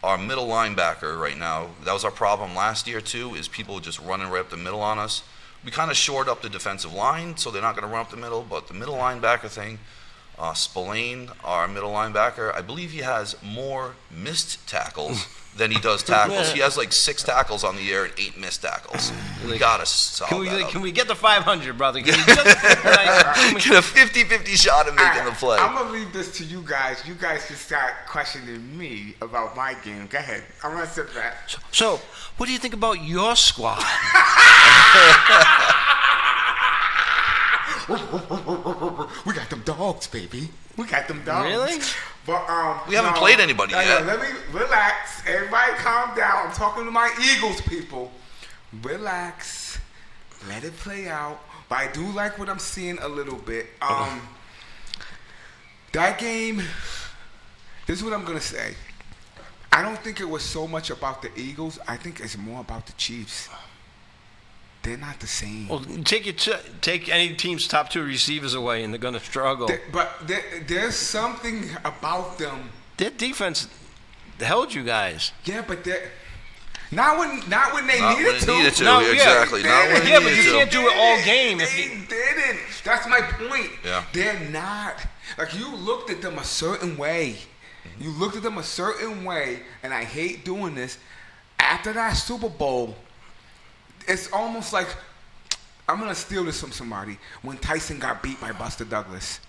Our middle linebacker right now, that was our problem last year too, is people just running right up the middle on us. We kind of shored up the defensive line, so they're not going to run up the middle, but the middle linebacker thing, Spillane, our middle linebacker, I believe he has more missed tackles than he does tackles. He has like 6 tackles on the year and 8 missed tackles. We got to solve that. Can we get the 500, brother? Can we just, Get a 50-50 shot of making the play. I'm gonna leave this to you guys. You guys can start questioning me about my game. Go ahead. I'm gonna sit back. So, what do you think about your squad? We got them dogs, baby. We got them dogs. Really? But We haven't played anybody yet. Let me relax. Everybody calm down. I'm talking to my Eagles people. Relax. Let it play out. But I do like what I'm seeing a little bit. That game, this is what I'm gonna say. I don't think it was so much about the Eagles. I think it's more about the Chiefs. They're not the same. Well, take any team's top 2 receivers away, and they're going to struggle. There's something about them. Their defense held you guys. Yeah, but not when they Not needed when it to. needed to, No, yeah. exactly. Not when it Yeah, but needed you to. can't do it all game. They If you, didn't. That's my point. Yeah. They're not. Like, you looked at them a certain way. You looked at them a certain way, and I hate doing this. After that Super Bowl, it's almost like, I'm going to steal this from somebody, when Tyson got beat by Buster Douglas.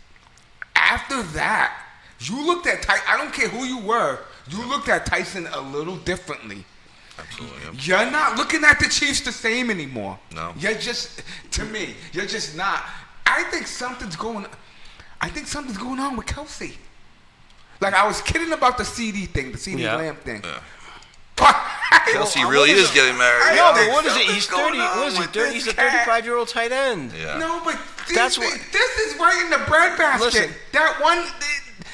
After that, you looked at Tyson, I don't care who you were, you looked at Tyson a little differently. Absolutely. You're not looking at the Chiefs the same anymore. No. You're just, to me, you're just not. I think something's going on with Kelsey. Like, I was kidding about the CD thing, the CD Yeah. Lamb thing. Yeah. But Kelsey really is getting married. no, think but what is it? something's He's going 30. on What is he? with 30, this he's a cat. 35-year-old tight end. Yeah. No, but That's what- this is right in the breadbasket. Listen. That one,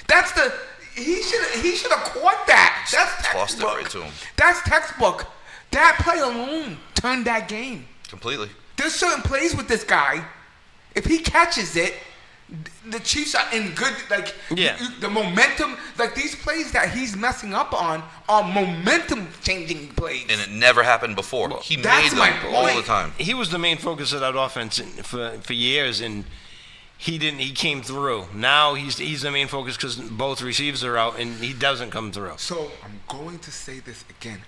that's the. He should have caught that. That's Tossed it textbook. right to him. That's textbook. That play alone turned that game. Completely. There's certain plays with this guy. If he catches it, the Chiefs are in good. Like, Yeah. the momentum. Like, these plays that he's messing up on are momentum-changing plays. And it never happened before. He that's made my them all the point. time. He was the main focus of that offense for years, and he didn't. He came through. Now he's the main focus because both receivers are out, and he doesn't come through. So I'm going to say this again.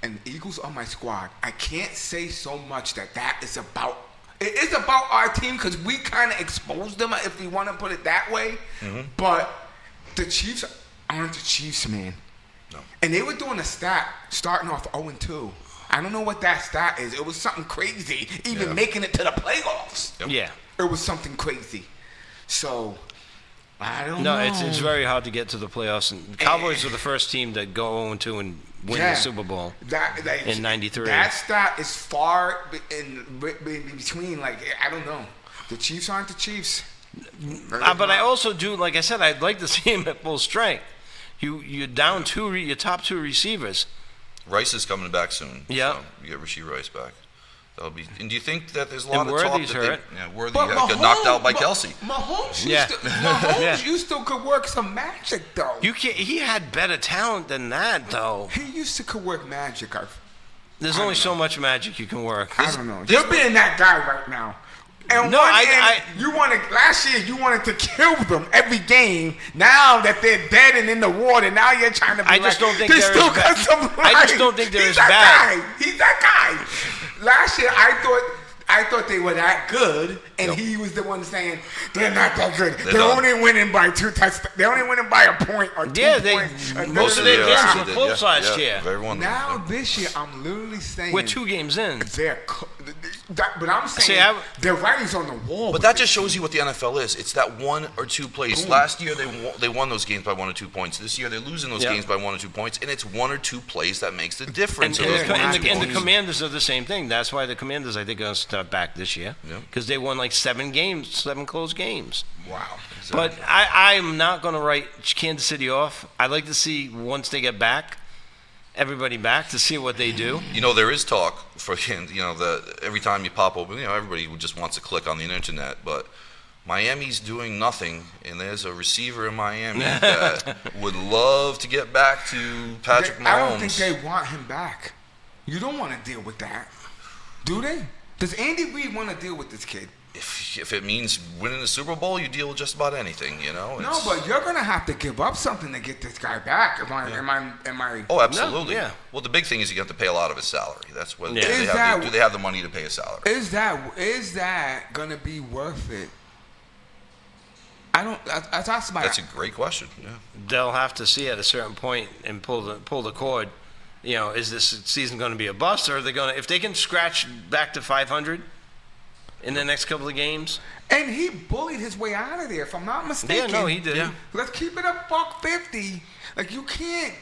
And the Eagles are my squad. I can't say so much that is about. It is about our team because we kind of exposed them, if we want to put it that way. But the Chiefs aren't the Chiefs, man. No. And they were doing a stat starting off 0-2. I don't know what that stat is. It was something crazy, even Yeah. making it to the playoffs. Yep. Yeah. It was something crazy. So I don't know. No, it's very hard to get to the playoffs. And the Cowboys were the first team to go 0-2 and win the Super Bowl. In 93. That stat is far in between. Like, I don't know. The Chiefs aren't the Chiefs. But I also do, like I said, I'd like to see him at full strength. You're down your top 2 receivers. Rice is coming back soon. Yeah. So you get Rasheed Rice back. That'll be. And do you think that there's a lot And of talk Worthy's that hurt. Worthy But got knocked out by Kelsey? Mahomes, Yeah. Yeah. you still could work some magic though. You can't. He had better talent than that, though. He used to could work magic. There's only so much magic you can work. I don't know. You're being that guy right now. And No, you wanted last year. You wanted to kill them every game. Now that they're dead and in the water, now you're trying to be I just like, don't think "They they're still as got bad." some I just life." don't think they're He's as that bad. Guy. He's that guy. Last year, I thought they were that good, and he was the one saying they're not that good. They're not. only winning by 2 touchdowns. They're only winning by a point or 2 Yeah, points. most of their Yeah, games they were did, close last year. Very one. Now this year, I'm literally saying We're 2 games in. but I'm saying their writing's on the wall. But that just shows you what the NFL is. It's that 1 or 2 plays. Last year they won those games by 1 or 2 points. This year they're losing those games by 1 or 2 points, and it's 1 or 2 plays that makes the difference. And, in and, those the, one or and, two the, and the points. Commanders are the same thing. That's why the Commanders, I think, are going to start back this year. Yep. Because they won like 7 games, 7 close games. Wow. But I'm not going to write Kansas City off. I'd like to see, once they get back, everybody back to see what they do. You know, there is talk for, every time you pop open, everybody just wants to click on the internet, but Miami's doing nothing, and there's a receiver in Miami that would love to get back to Patrick Mahomes. I don't think they want him back. You don't want to deal with that, do they? Does Andy Reid want to deal with this kid? If it means winning the Super Bowl, you deal with just about anything, No, It's- but you're gonna have to give up something to get this guy back. Am I? Oh, absolutely. No, yeah. Well, the big thing is you have to pay a lot of his salary. That's what Yeah. do they have the money to pay his salary? Is that gonna be worth it? I don't. I talked about. That's a great question. Yeah. They'll have to see at a certain point and pull the cord. Is this season going to be a bust, or are they going to? If they can scratch back to 500 in the next couple of games. And he bullied his way out of there, if I'm not mistaken. Yeah, no, he did. Yeah. Let's keep it a $150. Like you can't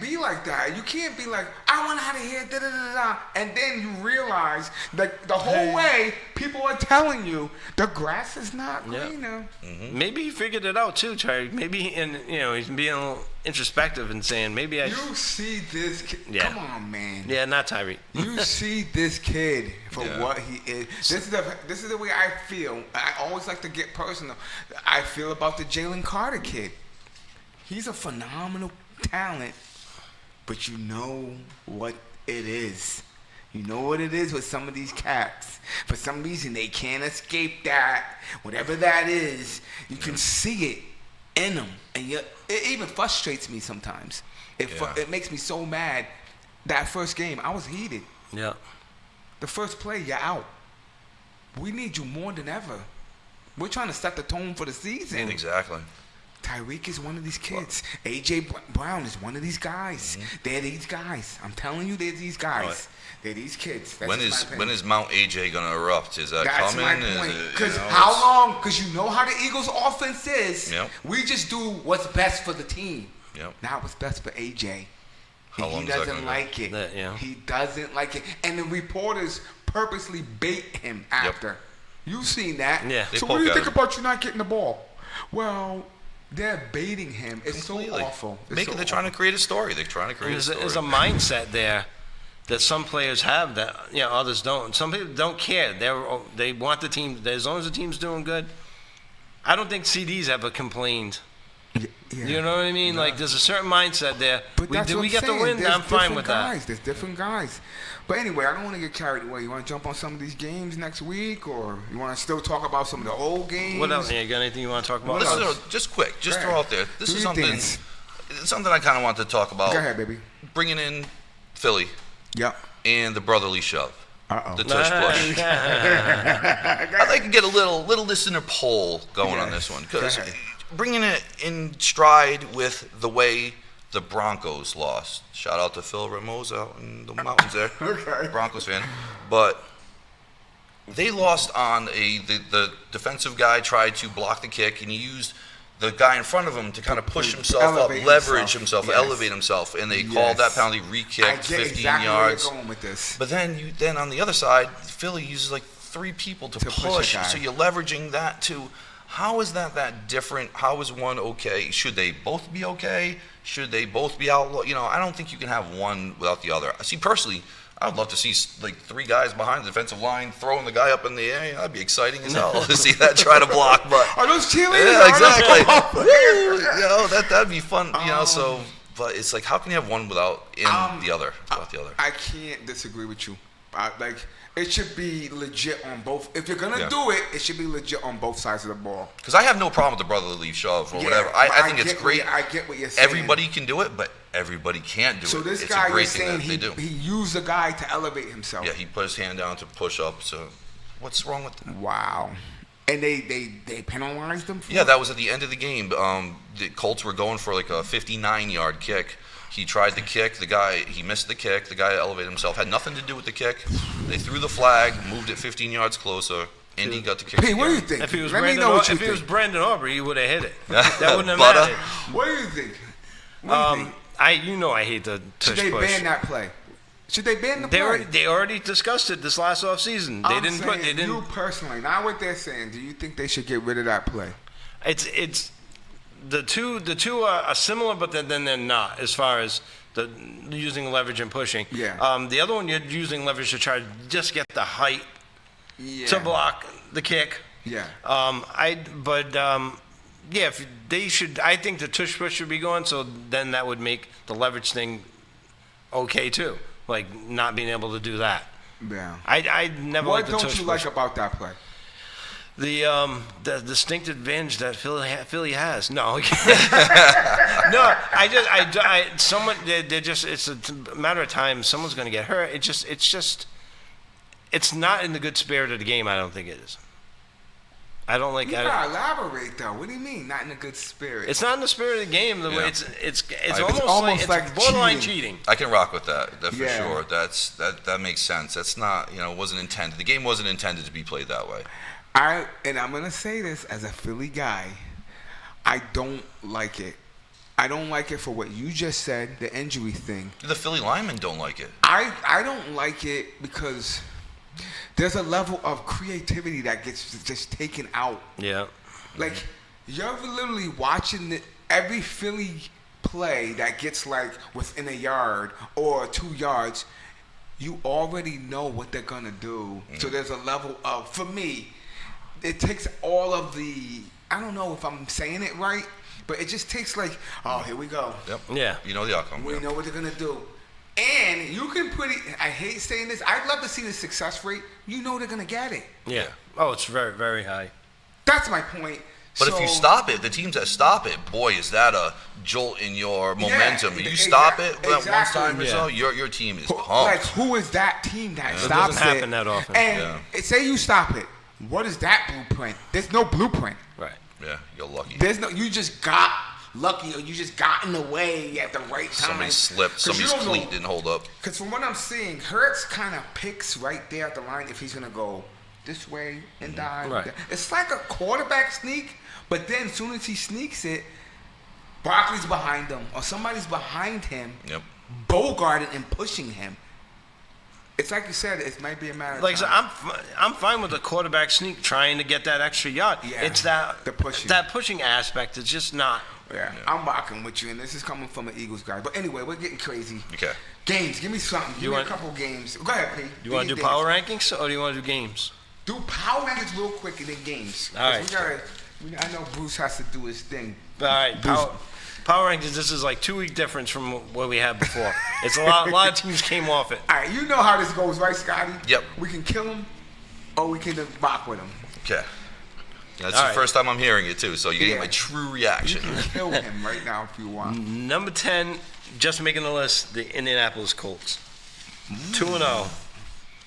be like that. You can't be like, I want out of here, da da da da. And then you realize that the whole way people are telling you the grass is not Yeah. greener. Maybe he figured it out too, Terry. Maybe he's being a little introspective and saying maybe I. You see this kid. Yeah. Come on, man. Yeah, not Tyree. You see this kid for Yeah. what he is. This is the way I feel. I always like to get personal. I feel about the Jalen Carter kid. He's a phenomenal talent, but you know what it is. You know what it is with some of these cats. For some reason, they can't escape that. Whatever that is, you can see it in them. And it even frustrates me sometimes. It makes me so mad. That first game, I was heated. Yeah. The first play, you're out. We need you more than ever. We're trying to set the tone for the season. Exactly. Tyreek is one of these kids. A.J. Brown is one of these guys. They're these guys. I'm telling you, they're these guys. Right. They're these kids. That's When just is my opinion. when is Mount AJ going to erupt? Is that That's coming? my Is point. it, Because it's- how long? Because you know how the Eagles' offense is. Yep. We just do what's best for the team. Yep. Not what's best for A.J. How long He is that doesn't gonna like it. That, yeah. He doesn't like it. And the reporters purposely bait him after. You've seen that. Yeah. They So what do poke you at think him. about you not getting the ball? Well, they're baiting him. It's Completely. so awful. They're trying to create a story. They're trying to create a story. There's a mindset there that some players have that others don't. Some people don't care. They want the team. As long as the team's doing good. I don't think CD's ever complained. Yeah. You know what I mean? Like there's a certain mindset there. But that's what we I'm get the saying. win. There's I'm fine different with guys. that. There's different guys. But anyway, I don't want to get carried away. You want to jump on some of these games next week, or you want to still talk about some of the old games? What else? You got anything you want to talk about? What Listen, else? just quick, just Go throw ahead. out there. This Do is your something. dance. It's something I kind of wanted to talk about. Go ahead, baby. Bringing in Philly Yep. and the brotherly shove, Uh-oh. the tush push. I'd like to get a little listener poll going on this one, because Go ahead. bringing it in stride with the way the Broncos lost. Shout out to Phil Ramos out in the mountains there. Okay. Broncos fan. But they lost on the defensive guy tried to block the kick, and he used the guy in front of him to kind of push himself up, Elevate leverage himself. himself, Yes. elevate himself, and they called that Yes. penalty I re-kicked, get 15 exactly yards. where you're going with this. But then on the other side, Philly uses like 3 people to push a push, guy. so you're leveraging that too. How is that different? How is one okay? Should they both be okay? Should they both be outlawed? I don't think you can have one without the other. See, personally, I would love to see like 3 guys behind the defensive line throwing the guy up in the air. That'd be exciting as hell to see that try to block. But Are those cheerleaders? yeah, Are exactly. those- You know, that'd be fun. You know, so but it's like, how can you have one without the other? Without the other. I can't disagree with you. Like, it should be legit on both. If you're gonna Yeah. do it, it should be legit on both sides of the ball. Because I have no problem with the brotherly shove or Yeah, whatever. but I think it's get great. I get what you're saying. Everybody can do it, but everybody can't do So it. this It's guy, a you're great thing saying that they do. he used a guy to elevate himself. Yeah, he put his hand down to push up. So what's wrong with that? Wow. And they penalized him for Yeah, it? that was at the end of the game. The Colts were going for like a 59-yard kick. He tried the kick. He missed the kick. The guy elevated himself. Had nothing to do with the kick. They threw the flag, moved it 15 yards closer. Indy got the kick. Pete, what do you again. think? If he was Let me Brandon, know what you if he was think. Brandon Aubrey, he would have hit it. That wouldn't have Butter. mattered. What do you think? What do you think? I hate the Should tush they push. ban that play? Should they ban the play? They already discussed it this last offseason. I'm They saying didn't. you personally, not what they're saying. Do you think they should get rid of that play? It's the two are similar, but then they're not as far as the using leverage and pushing. Yeah. The other one, you're using leverage to try to just get the height Yeah. to block the kick. Yeah. Yeah, if they should. I think the tush push should be gone. So then that would make the leverage thing okay too. Like not being able to do that. Yeah. I never What liked the don't tush you push. like about that play? The distinct advantage that Philly has. No, no. They're just. It's a matter of time. Someone's going to get hurt. It's not in the good spirit of the game. I don't think it is. I don't like. You gotta elaborate though. What do you mean? Not in a good spirit. It's not in the spirit of the game. The way Yeah. it's I- almost like it's borderline cheating. cheating. I can rock with that for Yeah. sure. That makes sense. That's not, it wasn't intended. The game wasn't intended to be played that way. And I'm gonna say this as a Philly guy, I don't like it. I don't like it for what you just said, the injury thing. The Philly linemen don't like it. I don't like it because there's a level of creativity that gets just taken out. Yeah. Like, you're literally watching every Philly play that gets like within a yard or 2 yards, you already know what they're gonna do. So there's a level of, for me, it takes all of the, I don't know if I'm saying it right, but it just takes like, oh, here we go. Yep. Yeah. You know the outcome. We yeah. know what they're gonna do. And you can put it, I hate saying this, I'd love to see the success rate. You know they're gonna get it. Yeah. Oh, it's very, very high. That's my point. But if So- you stop it, the teams that stop it, boy, is that a jolt in your momentum. You exact- stop it that one exactly. time or so, Yeah. your team is Like, pumped. who is that team that It stops doesn't happen that often. And say you stop it. What is that blueprint? There's no blueprint. Right. Yeah, you're lucky. There's no. You just got lucky, or you just got in the way at the right time. Somebody slipped. 'Cause you Somebody's don't know- cleat didn't hold up. Because from what I'm seeing, Hurts kind of picks right there at the line if he's gonna go this way and dive. Right. It's like a quarterback sneak, but then as soon as he sneaks it, Barkley's behind him or somebody's behind him, Yep. bogarting and pushing him. It's like you said, it might be a matter of Like I time. said, I'm fine with the quarterback sneak trying to get that extra yard. Yeah, It's that the pushing. that pushing aspect is just not. Yeah, I'm rocking with you, and this is coming from an Eagles guy. But anyway, we're getting crazy. Okay. Games, give me something. Give You me want- a couple games. Go ahead, P. Do you want to do power rankings or do you want to do games? Do power rankings real quick and then games. All 'Cause right. I know Bruce has to do his thing. All right, power rankings. This is like 2 week difference from what we had before. It's a lot of teams came off it. All right, you know how this goes, right, Scotty? Yep. We can kill him, or we can rock with him. Okay. That's All the right. first time I'm hearing it too, so you're getting Yeah. my true You reaction. can kill him right now if you want. Number 10, just making the list. The Indianapolis Colts, 2-0.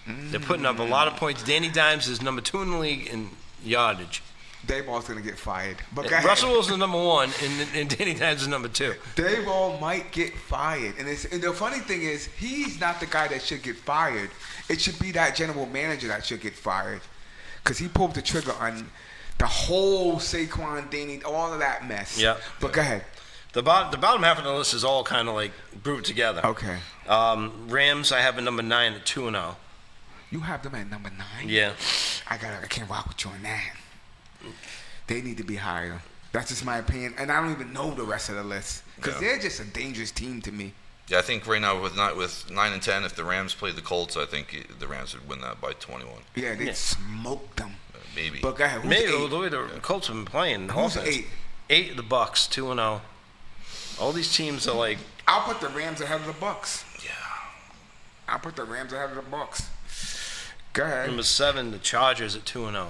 They're putting up a lot of points. Danny Dimes is number 2 in the league in yardage. Dayball's gonna get fired. But go ahead. Russell Wilson's number 1, and Danny Dimes is number 2. Dayball might get fired, and the funny thing is, he's not the guy that should get fired. It should be that general manager that should get fired, because he pulled the trigger on the whole Saquon, Danny, all of that mess. Yeah. But go ahead. The bottom half of the list is all kind of like grouped together. Okay. Rams, I have a number 9 at 2-0. You have them at number 9. Yeah. I can't rock with you on that. They need to be higher. That's just my opinion, and I don't even know the rest of the list because Yeah. they're just a dangerous team to me. Yeah, I think right now with 9 and 10, if the Rams played the Colts, I think the Rams would win that by 21. Yeah, they Yeah. smoked them. Maybe. But go ahead. Who's Maybe eight? the way the Colts have been playing. Who's offense. eight? 8 the Bucks, 2-0. All these teams are like, I'll put the Rams ahead of the Bucks. Yeah. I'll put the Rams ahead of the Bucks. Go ahead. number 7, the Chargers at 2-0.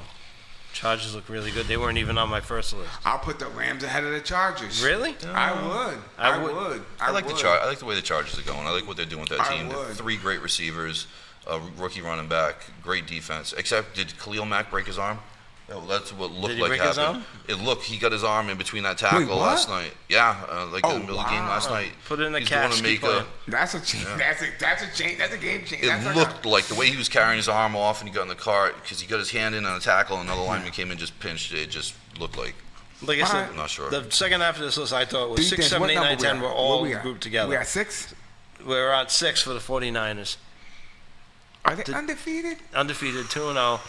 Chargers look really good. They weren't even on my first list. I'll put the Rams ahead of the Chargers. Really? I would. I I would. would. I like would. I like the way the Chargers are going. I like what they're doing with that I team. would. 3 great receivers, a rookie running back, great defense. Except, did Khalil Mack break his arm? That's what looked Did he like break his happened. He got his arm in between that tackle what? last night. Yeah, like Oh, in the middle of the game last wow. night. Put it in the He's catch, going to keep make a. playing. That's a change. That's a change. That's a game change. That's It like looked like the way he was carrying his arm off and he got in the cart because he got his hand in on a tackle and another lineman came in and just pinched it. It just looked like. Like I said, I'm not sure. the second half of this list I thought was 6, Defense, 7, what 8, 9, number 10 we were at? all Where we at? grouped together. We at 6? We're at 6 for the 49ers. Are they undefeated? Undefeated, 2-0.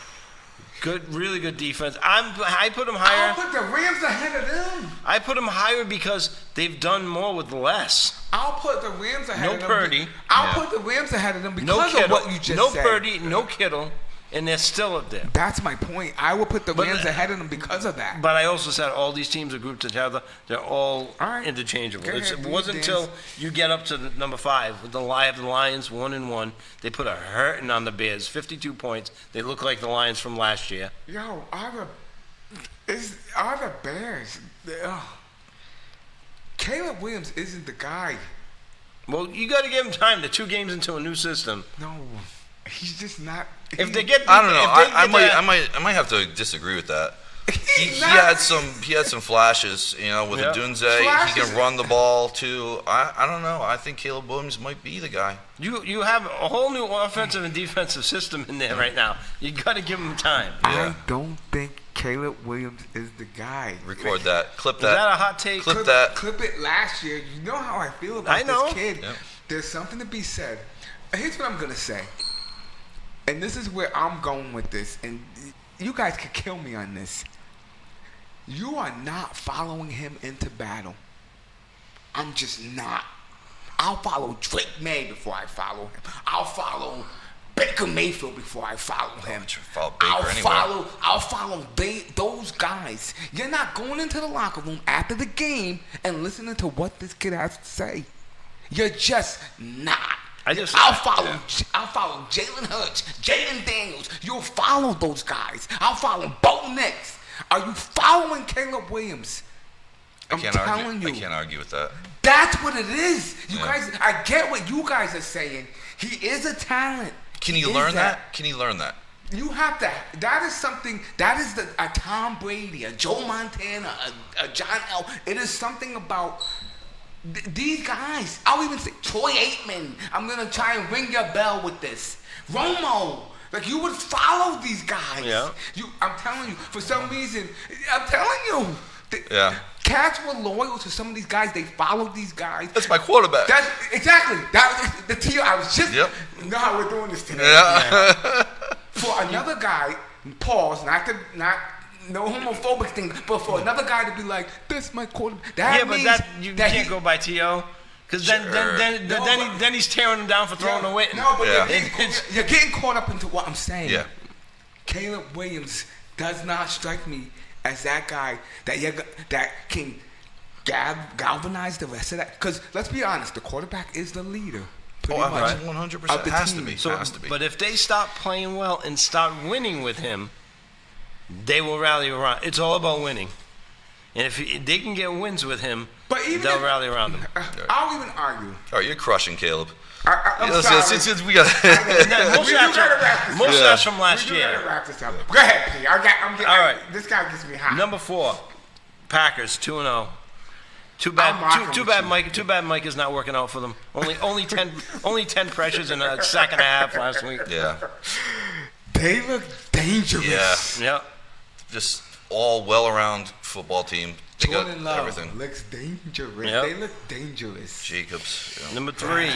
Good, really good defense. I put them I'll higher. put the Rams ahead of them. I put them higher because they've done more with less. I'll put the Rams ahead No of them. Purdy. I'll put the Rams ahead of them No because Kittle, of what you just no said. Purdy, no Kittle, and they're still up there. That's my point. I will put the But- Rams ahead of them because of that. But I also said all these teams are grouped together. They're all All right. interchangeable. Go ahead, It do wasn't your until you get up to the number 5 with the Lions 1-1. They put a hurting on the Bears, 52 points. They look like the Lions from last year. Yo, are the Bears? Caleb Williams isn't the guy. Well, you got to give them time. They're 2 games into a new system. No, he's just not. If they get, I don't know. if they I get might have to disagree with that. He He's had some flashes, with Yeah. Adunze. Flashes. He can run the ball too. I don't know. I think Caleb Williams might be the guy. you have a whole new offensive and defensive system in there right now. You got to give them time. Yeah. I don't think Caleb Williams is the guy. Record that. Clip Is that. that a hot take? Clip that. Clip it last year. You know how I feel about I know. this kid. Yep. There's something to be said. Here's what I'm gonna say, and this is where I'm going with this. And you guys could kill me on this. You are not following him into battle. I'm just not. I'll follow Drake May before I follow him. I'll follow Baker Mayfield before I follow him. Follow Baker anywhere. I'll follow those guys. You're not going into the locker room after the game and listening to what this kid has to say. You're just not. I'll follow Jalen Hurts, Jaden Daniels. You'll follow those guys. I'll follow Bo Nix. Are you following Caleb Williams? I I'm can't telling argue. you. I can't argue with that. That's what it is. You Yeah. guys, I get what you guys are saying. He is a talent. Can He you is learn that? Can you learn that? You have to. That is something. That is a Tom Brady, a Joe Montana, a John L. It is something about these guys. I'll even say Troy Aikman. I'm gonna try and ring your bell with this. Romo. Like you would follow these guys. Yeah. I'm telling you. For some reason, I'm telling you. Yeah. Cats were loyal to some of these guys. They followed these guys. That's my quarterback. That's exactly. That was the teal. I was just. Yep. You know how we're doing this today. Yeah. For another guy, pause, not no homophobic thing, but for another guy to be like, "This my quarterback." That Yeah, but means that you that can't he- go by T.O. Because Sure. then he's tearing him down for throwing away. No, but Yeah. you're getting caught up into what I'm saying. Yeah. Caleb Williams does not strike me as that guy that can galvanize the rest of that. Because let's be honest, the quarterback is the leader. Pretty Oh, much. 100%. of the Has to team. be. So, Has to be. but if they stop playing well and start winning with him, they will rally around. It's all about winning. And if they can get wins with him, But even they'll if- rally around him. I'll even argue. All right, you're crushing Caleb. I'm Let's- sorry. since we got. Most We of gotta wrap this most of up. that's from last We do year. gotta wrap this up. Go ahead, P. All right. This guy gets me hot. Number 4, Packers 2-0. Too I'm bad. rocking Too with bad. you. Mike. Too bad. Mike is not working out for them. Only 10 pressures in a second half last week. Yeah. They look dangerous. Yeah. Yeah. Just all well-around football team. They got Jordan Love everything. looks dangerous. Yep. They look dangerous. Jacobs. Number 3,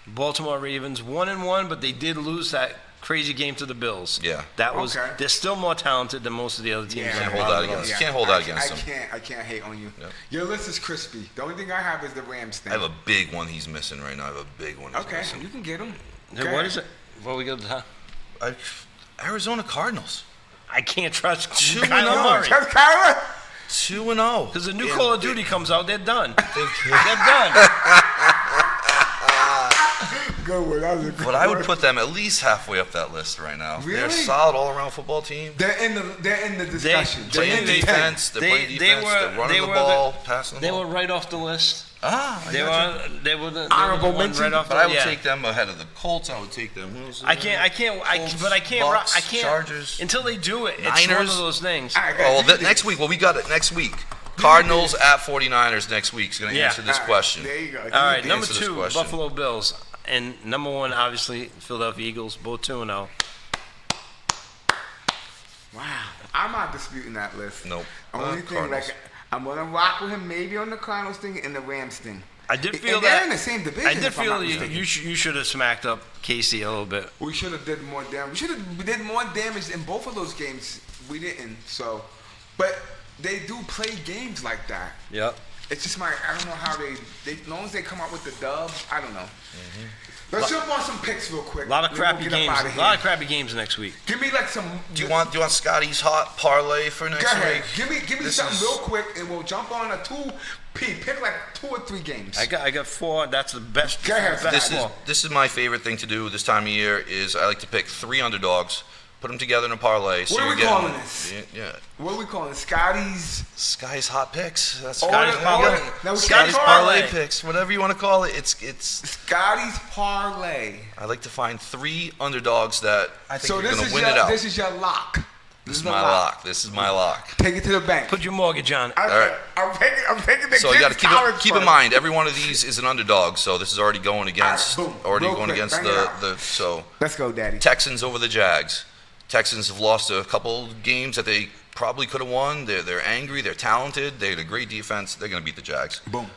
Baltimore Ravens 1-1, but they did lose that crazy game to the Bills. Yeah. That was. Okay. They're still more talented than most of the other teams. Yeah. in Can't the hold that league. against. Can't hold that against I him. I can't hate on you. Yep. Your list is crispy. The only thing I have is the Rams thing. I have a big one he's missing right now. I have a big one he's Okay, missing. you can get him. Hey, what is it? What we got? Arizona Cardinals. I can't trust 2-0. Kyler Murray. Just Kyler. 2-0. Because the new Call of Duty comes out, they're done. They're done. Good one. That was a good But I would one. put them at least halfway up that list right now. They're a Really? solid all-around football team. They're in the discussion. They- Playing they- defense. They're playing they defense. were- They're running they the were ball, passing the They ball. were right off the list. I They gotcha. were. They were the Honorable one mention? right off. But I the, would yeah. take them ahead of the Colts. I would take them. Who else is I there? can't. Colts, But I can't. Bucks, I can't. Chargers. Until they do it. It's one Niners. of those things. All right, Oh, well, guys, next week. Well, we got it next week. Cardinals at 49ers next week is going to Yeah. answer this All right, question. There you go. All right, the number answer to this 2, question. Buffalo Bills, and number 1, obviously Philadelphia Eagles, both 2-0. Wow. I'm not disputing that list. Nope. Only thing, Cardinals. like, I'm gonna rock with him maybe on the Cardinals thing and the Rams thing. I did feel and that they're in the same division. I did if I'm feel not you, mistaken. you should have smacked up Casey a little bit. We should have did more damage. We should have did more damage in both of those games. We didn't. So, but they do play games like that. Yep. It's just I don't know how they as long as they come out with the dubs, I don't know. Let's jump on some picks real quick. A lot of then we'll crappy get up games. outta A here. lot of crappy games next week. Give me like some. Do you want Scotty's hot parlay for next Go ahead. week? Give me This something is- real quick, and we'll jump on a 2P. Pick like 2 or 3 games. I got 4. That's the best. Go ahead. best This is four. this is my favorite thing to do this time of year. Is I like to pick 3 underdogs, put them together in a parlay. So What are you're we getting, calling this? Yeah, What are we calling it? Scotty's. Sky's hot picks. That's Oh, Sky's oh, parlay. now we Sky's got parlay parlay. picks, whatever you want to call it. It's. Scotty's parlay. I like to find 3 underdogs that I think So are this going is to win it out. this is your lock. This is the my lock. This is my lock. Take it to the bank. Put your mortgage on it. I'm, All right. I'm taking the So you got to kids' keep in college mind every one of these is an underdog. So this is already going against All right, boom. Real quick, against bang it out. the so fund. Let's go, Daddy. Texans over the Jags. Texans have lost a couple games that they probably could have won. They're angry. They're talented. They had a great defense. They're going to beat the Jags. Boom.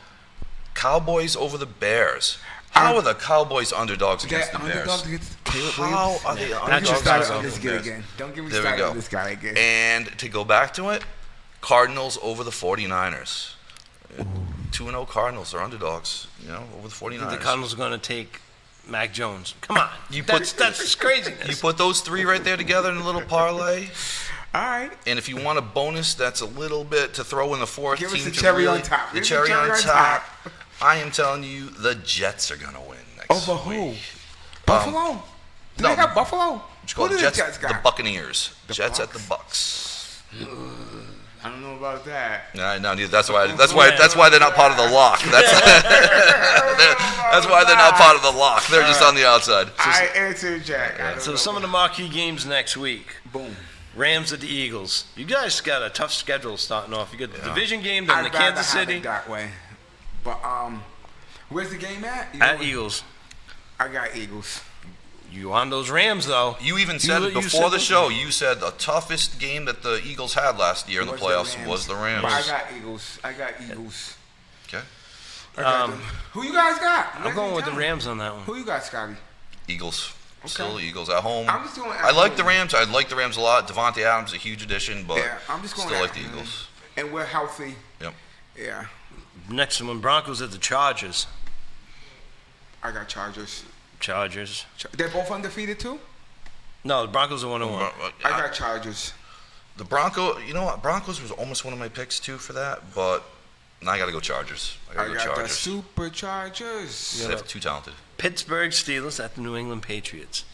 Cowboys over the Bears. How are the Cowboys underdogs against the That Bears? underdog against Caleb How Williams. are they Don't get me underdogs started against on this the guy Bears? again. Don't get me There we started go. on this guy again. And to go back to it, Cardinals over the 49ers. 2-0 Cardinals are underdogs, over the 49ers. The Cardinals are going to take Mac Jones. Come on. You that's just craziness. You put those 3 right there together in a little parlay. All right. And if you want a bonus that's a little bit to throw in the 4th Give us team the to cherry really- on top. The Give us cherry on top. I am telling you, the Jets are going to win next Over who? week. Buffalo? Do no. they got Buffalo? It's called Who do Jets, Jets the got? Buccaneers. The Jets Bucks? at the Bucks. I don't know about that. No, that's why they're not part of the lock. That's why they're not part of the lock. They're just on the outside. I answered Jack. I don't So know some of the marquee games next week. Boom. Rams at the Eagles. You guys got a tough schedule starting off. You got the division game, then I'd the rather Kansas have City it that way. But where's the game at? at Eagles. I got Eagles. You on those Rams though? You even said it you before said the it. show. You said the toughest game that the Eagles had last year in the playoffs was the Rams. But I got Eagles. Okay. I got them. Who you guys got? I'm going with the Rams on that one. Who you got, Scotty? Eagles. Still Eagles at home. I'm just doing at I like home. the Rams. I like the Rams a lot. Devontae Adams is a huge addition, but Yeah, I'm just going still at like the home. Eagles. And we're healthy. Yep. Yeah. Next one, Broncos at the Chargers. I got Chargers. Chargers. They're both undefeated too? No, the Broncos are 1-1. I got Chargers. The Broncos was almost one of my picks too for that, but now I got to go Chargers. I got I to go got the Chargers. Superchargers. They're too talented. Pittsburgh Steelers at the New England Patriots.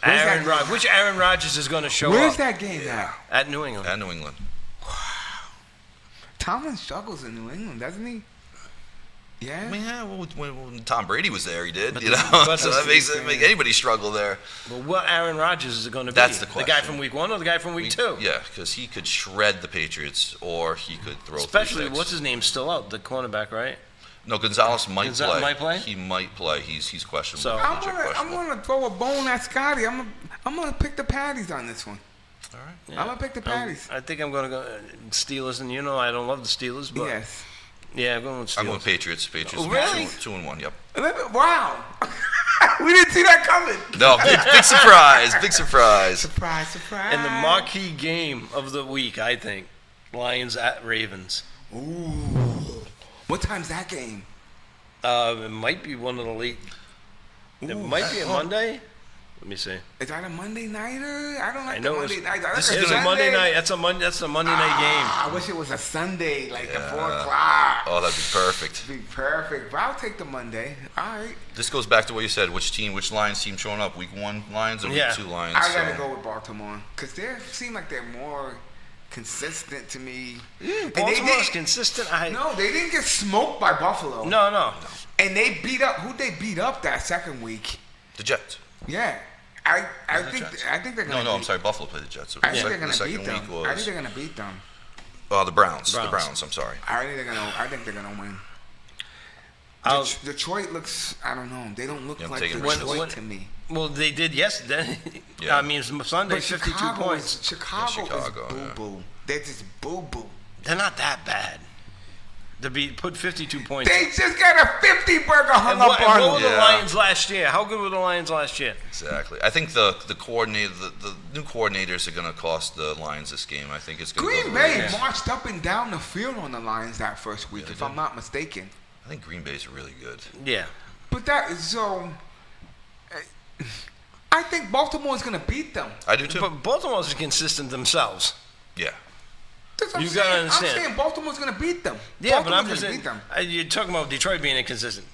Where's Aaron that- Rodgers. Which Aaron Rodgers is going to show Where's up that game at? at New England? At New England. Tomlin struggles in New England, doesn't he? Yeah. I mean, yeah, when Tom Brady was there, he did. But You the- know, but so the- that makes anybody struggle there. Well, what Aaron Rodgers is it going to be? That's the The guy question. from week 1 or the guy from week 2? Yeah, because he could shred the Patriots, or he could throw. Especially, 3 picks. what's his name still out? The cornerback, right? No, Gonzalez might Gonzalez play. might play? He might play. He's questionable. So- I'm Legit gonna questionable. throw a bone at Scotty. I'm gonna pick the patties on this one. All right. Yeah. I'm gonna pick the patties. I think I'm going to go Steelers, and I don't love the Steelers, but yeah, I'm going with Steelers. I'm going Patriots. Patriots. Oh, really? 2-1. Yep. Wow. We didn't see that coming. No, big surprise. Big surprise. Surprise, surprise. And the marquee game of the week, I think, Lions at Ravens. Ooh. What time's that game? It might be one of the late. It might be a Monday. Let me see. Is that a Monday nighter? I don't like I know the Monday night. this It's a Monday night. That's a Monday night I wish it was a Sunday, like at 4 Yeah. o'clock. Oh, that'd be perfect. Be perfect. But I'll take the Monday. All right. This goes back to what you said. Which Lions team showing up? Week 1 Lions or Yeah. week 2 Lions? I gotta So- go with Baltimore because they seem like they're more consistent to me. game. And they Baltimore's didn't- consistent. No, they didn't get smoked by Buffalo. No. And they beat up who they beat up that second week. The Jets. Yeah. I think Jets. they're gonna. No, I'm beat- sorry. Buffalo played the Jets. So I think the they're gonna second beat them. week I think was they're gonna beat them. the Browns. The Browns. Browns. I'm sorry. I think they're gonna win. I'll- Detroit looks. I don't know. They don't look Yeah, I'm like taking Detroit When- to me. Well, they did yesterday. Yeah. I mean, Sunday, But 52 Chicago points. Is, Chicago, Chicago, is boo yeah. boo. They're just boo boo. They're not that bad. To be put 52 points. They just got a 50 burger hung and up what, on and what were them. the Yeah. Lions last year? How good were the Lions last year? Exactly. I think the coordinator, the new coordinators are going to cost the Lions this game. I think it's going to go Green to the Bay Ravens. marched up and down the field on the Lions that first week, Yeah, they if I'm did. not mistaken. I think Green Bay's really good. Yeah. But that is so. I think Baltimore's gonna beat them. I do too. But Baltimore's consistent themselves. Yeah. That's what You I'm gotta saying. understand. I'm saying Baltimore's gonna beat them. Yeah, but I'm Baltimore's just gonna saying, beat them. you're talking about Detroit being inconsistent.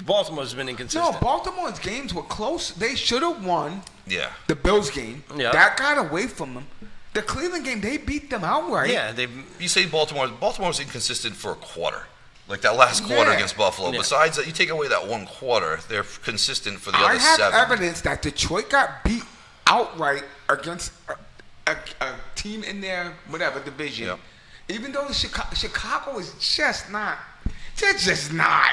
Baltimore's been inconsistent. No, Baltimore's games were close. They should have won Yeah. the Bills game. Yeah. That got away from them. The Cleveland game, they beat them outright. Yeah, they. You say Baltimore's inconsistent for a quarter. Like that last quarter Yeah. against Buffalo. Yeah. Besides that, you take away that one quarter, they're consistent for the I other have 7. evidence that Detroit got beat outright against a team in their whatever division. Yep. Even though Chicago is just not. They're just not.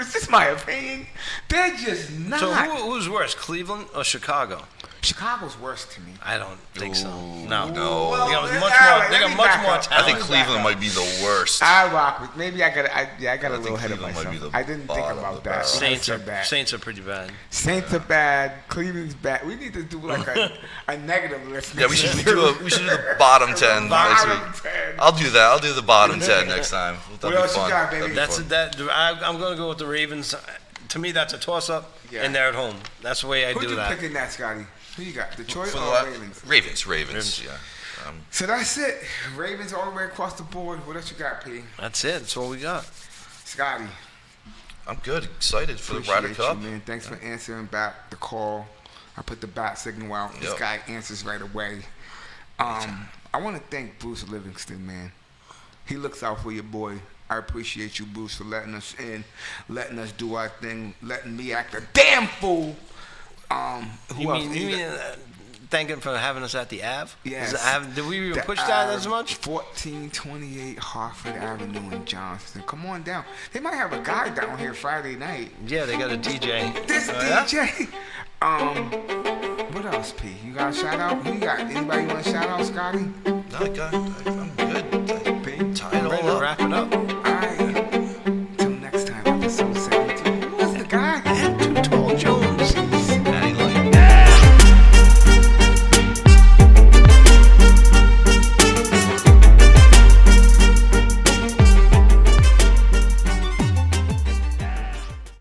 Is this my opinion? They're just not. So who's worse, Cleveland or Chicago? Chicago's worse to me. I don't think so. Ooh, No. no. Well, They got let- much all more. right, They let got me much back more up. talent. I think Cleveland might be the worst. I rock with. Maybe I got to think a little head of Cleveland might be myself. the I didn't think bottom of about the that. barrel. when I Saints said that. Saints are pretty bad. Saints are bad. Cleveland's bad. We need to do like a negative list. Yeah, we should do the bottom 10 next Bottom week. 10. I'll do that. I'll do the bottom 10 next time. That'll What be else you fun. got, baby? That'll be That's fun. I'm going to go with the Ravens. To me, that's a toss-up, Yeah. and they're at home. That's the way I Who do you that. picking that, Scotty? Who you got? Detroit For the or what? Ravens? Ravens, yeah. So that's it. Ravens all the way across the board. What else you got, P? That's it. That's all we got. Scotty. I'm good. Excited for the Ryder Appreciate Cup. you, man. Thanks for answering back the call. I put the bat signal out. This Yep. guy answers right away. I want to thank Bruce Livingston, man. He looks out for your boy. I appreciate you, Bruce, for letting us in, letting us do our thing, letting me act a damn fool. Who You else? mean thank him for having us at the Ave? Yes. Did we even The push that Ave, as much? 1428 Hartford Avenue in Johnston. Come on down. They might have a guy down here Friday night. Yeah, they got a DJ. This yeah? DJ. What else, P? You got a shout out? Who you got? Anybody you want to shout out, Scotty? No, I'm